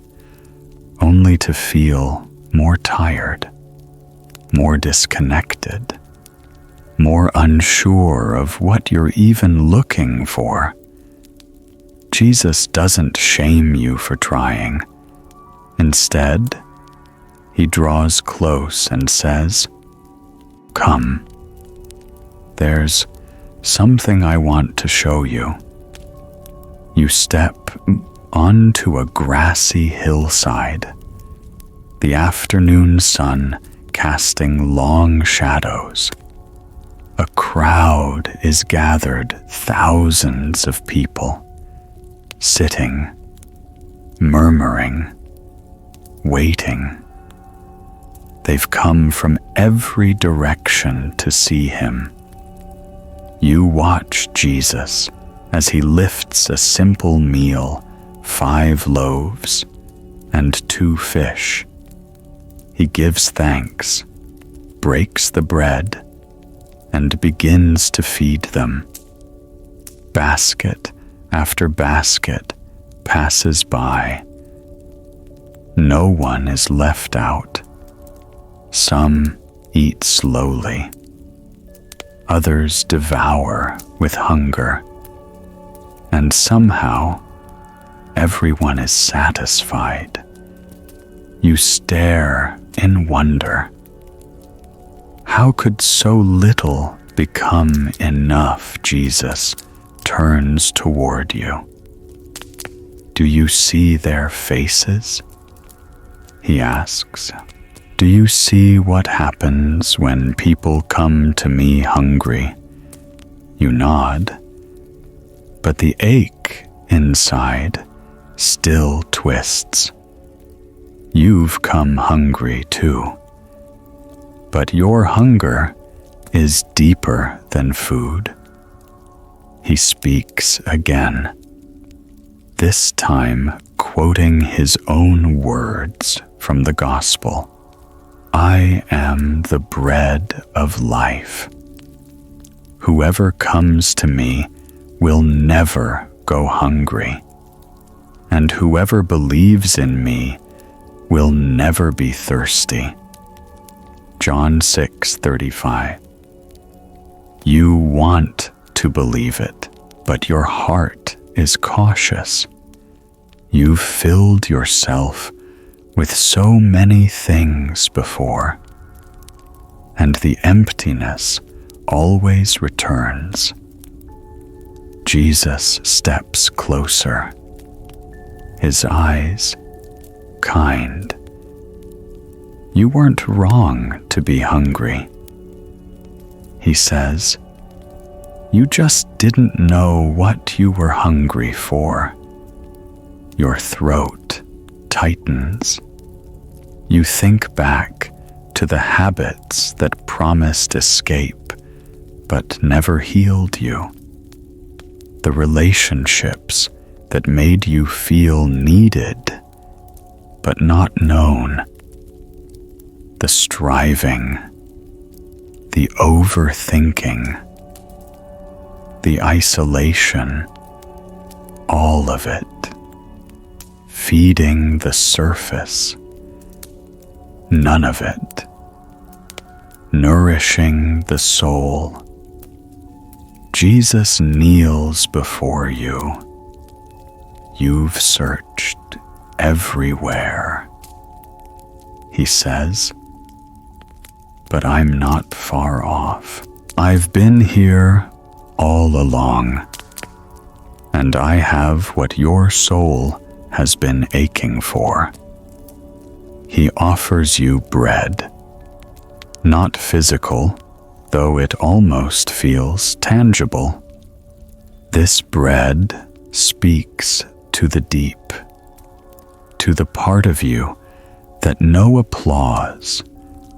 only to feel more tired, more disconnected, more unsure of what you're even looking for. Jesus doesn't shame you for trying. Instead, he draws close and says, "Come. There's something I want to show you." You step onto a grassy hillside, the afternoon sun casting long shadows. A crowd is gathered, thousands of people, sitting, murmuring, waiting. They've come from every direction to see him. You watch Jesus as he lifts a simple meal, 5 loaves and 2 fish. He gives thanks, breaks the bread, and begins to feed them. Basket after basket passes by. No one is left out. Some eat slowly. Others devour with hunger. And somehow, everyone is satisfied. You stare in wonder. How could so little become enough, Jesus turns toward you. Do you see their faces? He asks. Do you see what happens when people come to me hungry? You nod, but the ache inside still twists. You've come hungry too, but your hunger is deeper than food. He speaks again, this time quoting his own words from the gospel. I am the bread of life. Whoever comes to me will never go hungry, and whoever believes in me will never be thirsty. John 6:35. You want to believe it, but your heart is cautious. You've filled yourself with so many things before, and the emptiness always returns. Jesus steps closer, his eyes kind. You weren't wrong to be hungry. He says, you just didn't know what you were hungry for. Your throat tightens. You think back to the habits that promised escape but never healed you. The relationships that made you feel needed but not known. The striving, the overthinking, the isolation, all of it, feeding the surface, none of it, nourishing the soul. Jesus kneels before you. You've searched everywhere. He says, but I'm not far off. I've been here all along, and I have what your soul has been aching for. He offers you bread, not physical, though it almost feels tangible. This bread speaks to the deep, to the part of you that no applause,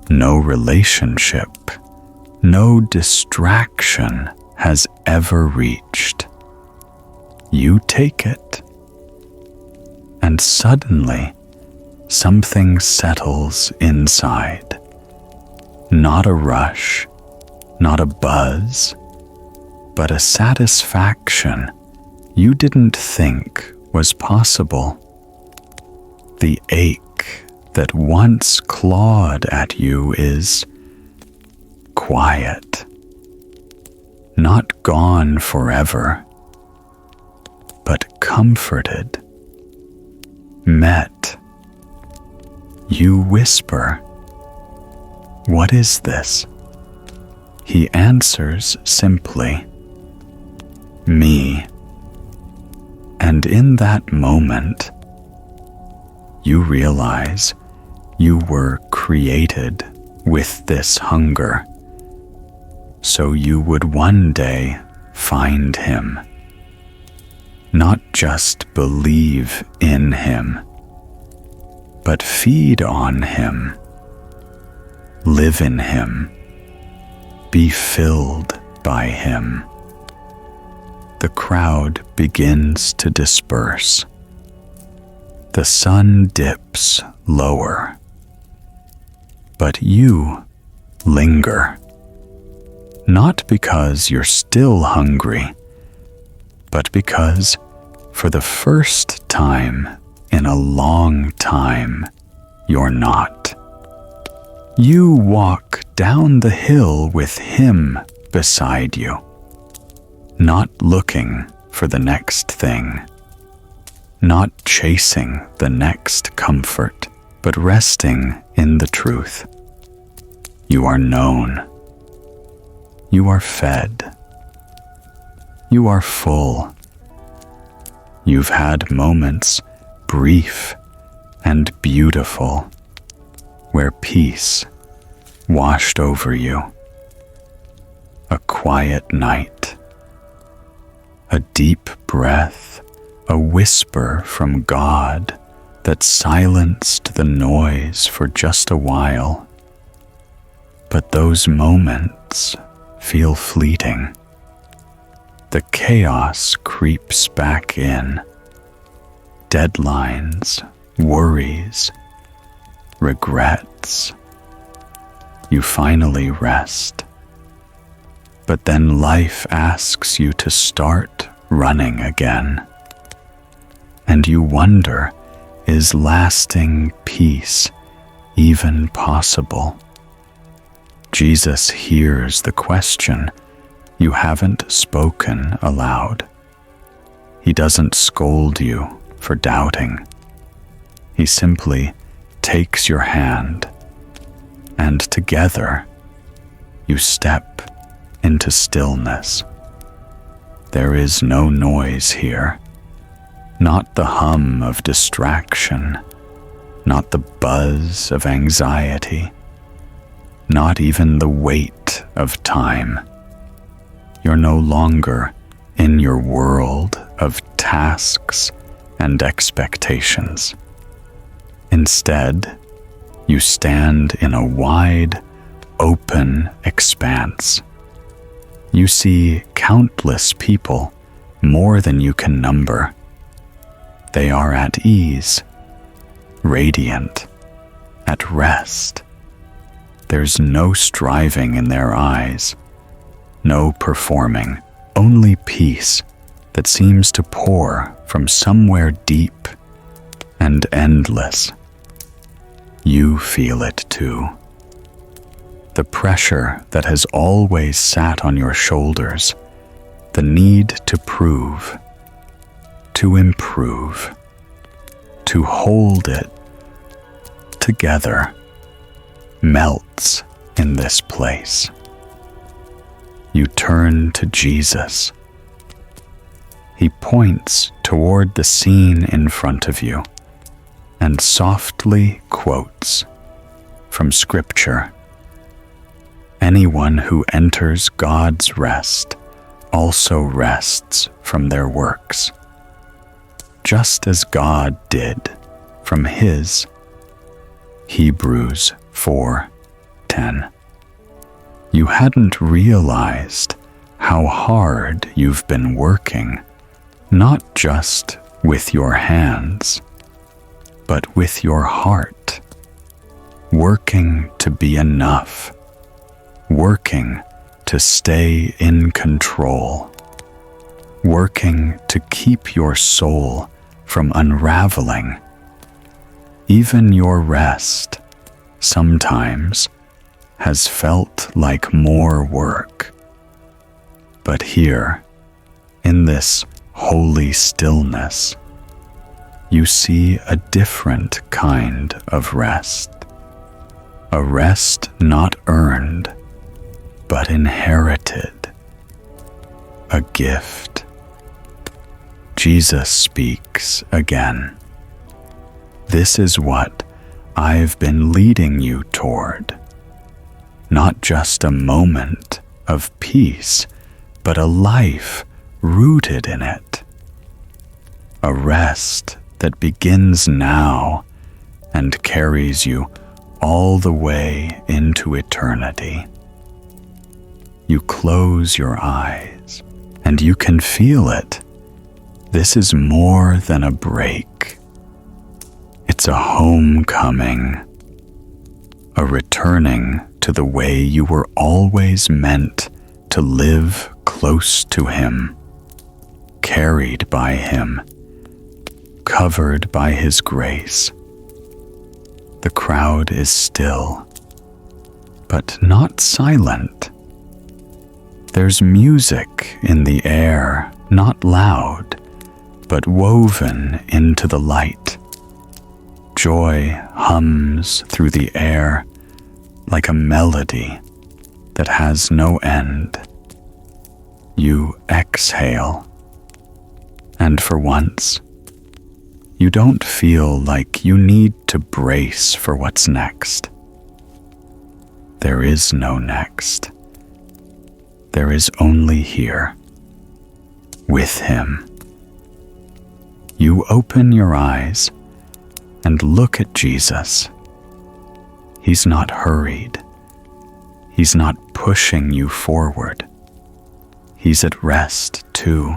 no relationship, no distraction has ever reached. You take it, and suddenly something settles inside. Not a rush, not a buzz, but a satisfaction you didn't think was possible. The ache that once clawed at you is quiet, not gone forever, but comforted, met. You whisper, what is this? He answers simply, me. And in that moment, you realize you were created with this hunger, so you would one day find him. Not just believe in him, but feed on him, live in him, be filled by him. The crowd begins to disperse. The sun dips lower, but you linger, not because you're still hungry, but because for the first time in a long time, you're not. You walk down the hill with him beside you, not looking for the next thing, not chasing the next comfort, but resting in the truth. You are known. you are fed. You are full. You've had moments, brief and beautiful, where peace washed over you. A quiet night, a deep breath, a whisper from God that silenced the noise for just a while. But those moments feel fleeting. The chaos creeps back in. Deadlines, worries, regrets. You finally rest. But then life asks you to start running again. And you wonder, is lasting peace even possible? Jesus hears the question you haven't spoken aloud. He doesn't scold you for doubting. He simply takes your hand, and together you step into stillness. There is no noise here, not the hum of distraction, not the buzz of anxiety, not even the weight of time. You're no longer in your world of tasks and expectations. Instead, you stand in a wide, open expanse. You see countless people, more than you can number. They are at ease, radiant, at rest. There's no striving in their eyes, no performing, only peace that seems to pour from somewhere deep and endless. You feel it too. The pressure that has always sat on your shoulders, the need to prove, to improve, to hold it together, melts in this place. You turn to Jesus. He points toward the scene in front of you and softly quotes from Scripture. Anyone who enters God's rest also rests from their works, just as God did from His. Hebrews 4:10. You hadn't realized how hard you've been working, not just with your hands, but with your heart, working to be enough, working to stay in control, working to keep your soul from unraveling. Even your rest sometimes has felt like more work. But here, in this holy stillness, you see a different kind of rest. A rest not earned, but inherited. A gift. Jesus speaks again. This is what I've been leading you toward. Not just a moment of peace, but a life rooted in it. A rest that begins now and carries you all the way into eternity. You close your eyes and you can feel it. This is more than a break. It's a homecoming, a returning to the way you were always meant to live close to Him, carried by Him, covered by His grace. The crowd is still, but not silent. There's music in the air, not loud, but woven into the light. Joy hums through the air like a melody, that has no end. You exhale, and for once, you don't feel like you need to brace for what's next. There is no next. There is only here, with Him. You open your eyes and look at Jesus. He's not hurried. He's not pushing you forward. He's at rest too.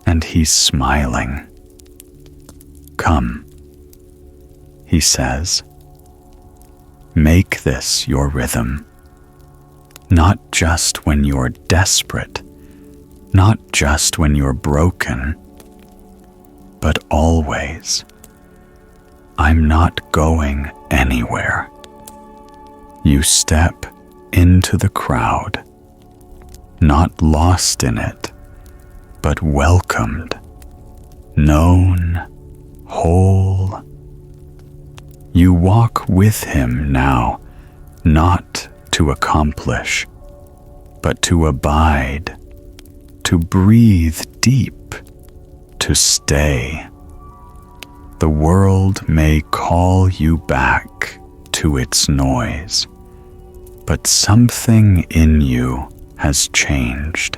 And He's smiling. Come, He says. Make this your rhythm. Not just when you're desperate, not just when you're broken, but always. I'm not going anywhere. You step into the crowd, not lost in it, but welcomed, known, whole. You walk with Him now, not to accomplish, but to abide, to breathe deep, to stay. The world may call you back to its noise, but something in you has changed.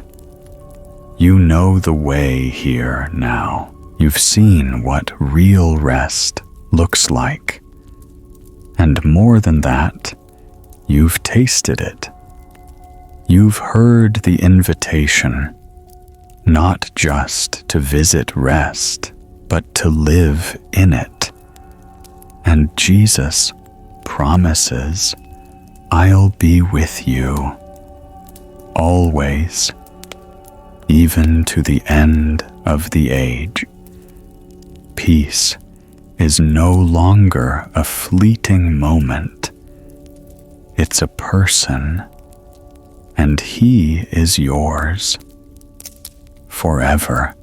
You know the way here now. You've seen what real rest looks like. And more than that, you've tasted it. You've heard the invitation, not just to visit rest, but to live in it. And Jesus promises, I'll be with you, always, even to the end of the age. Peace is no longer a fleeting moment. It's a person, and He is yours forever.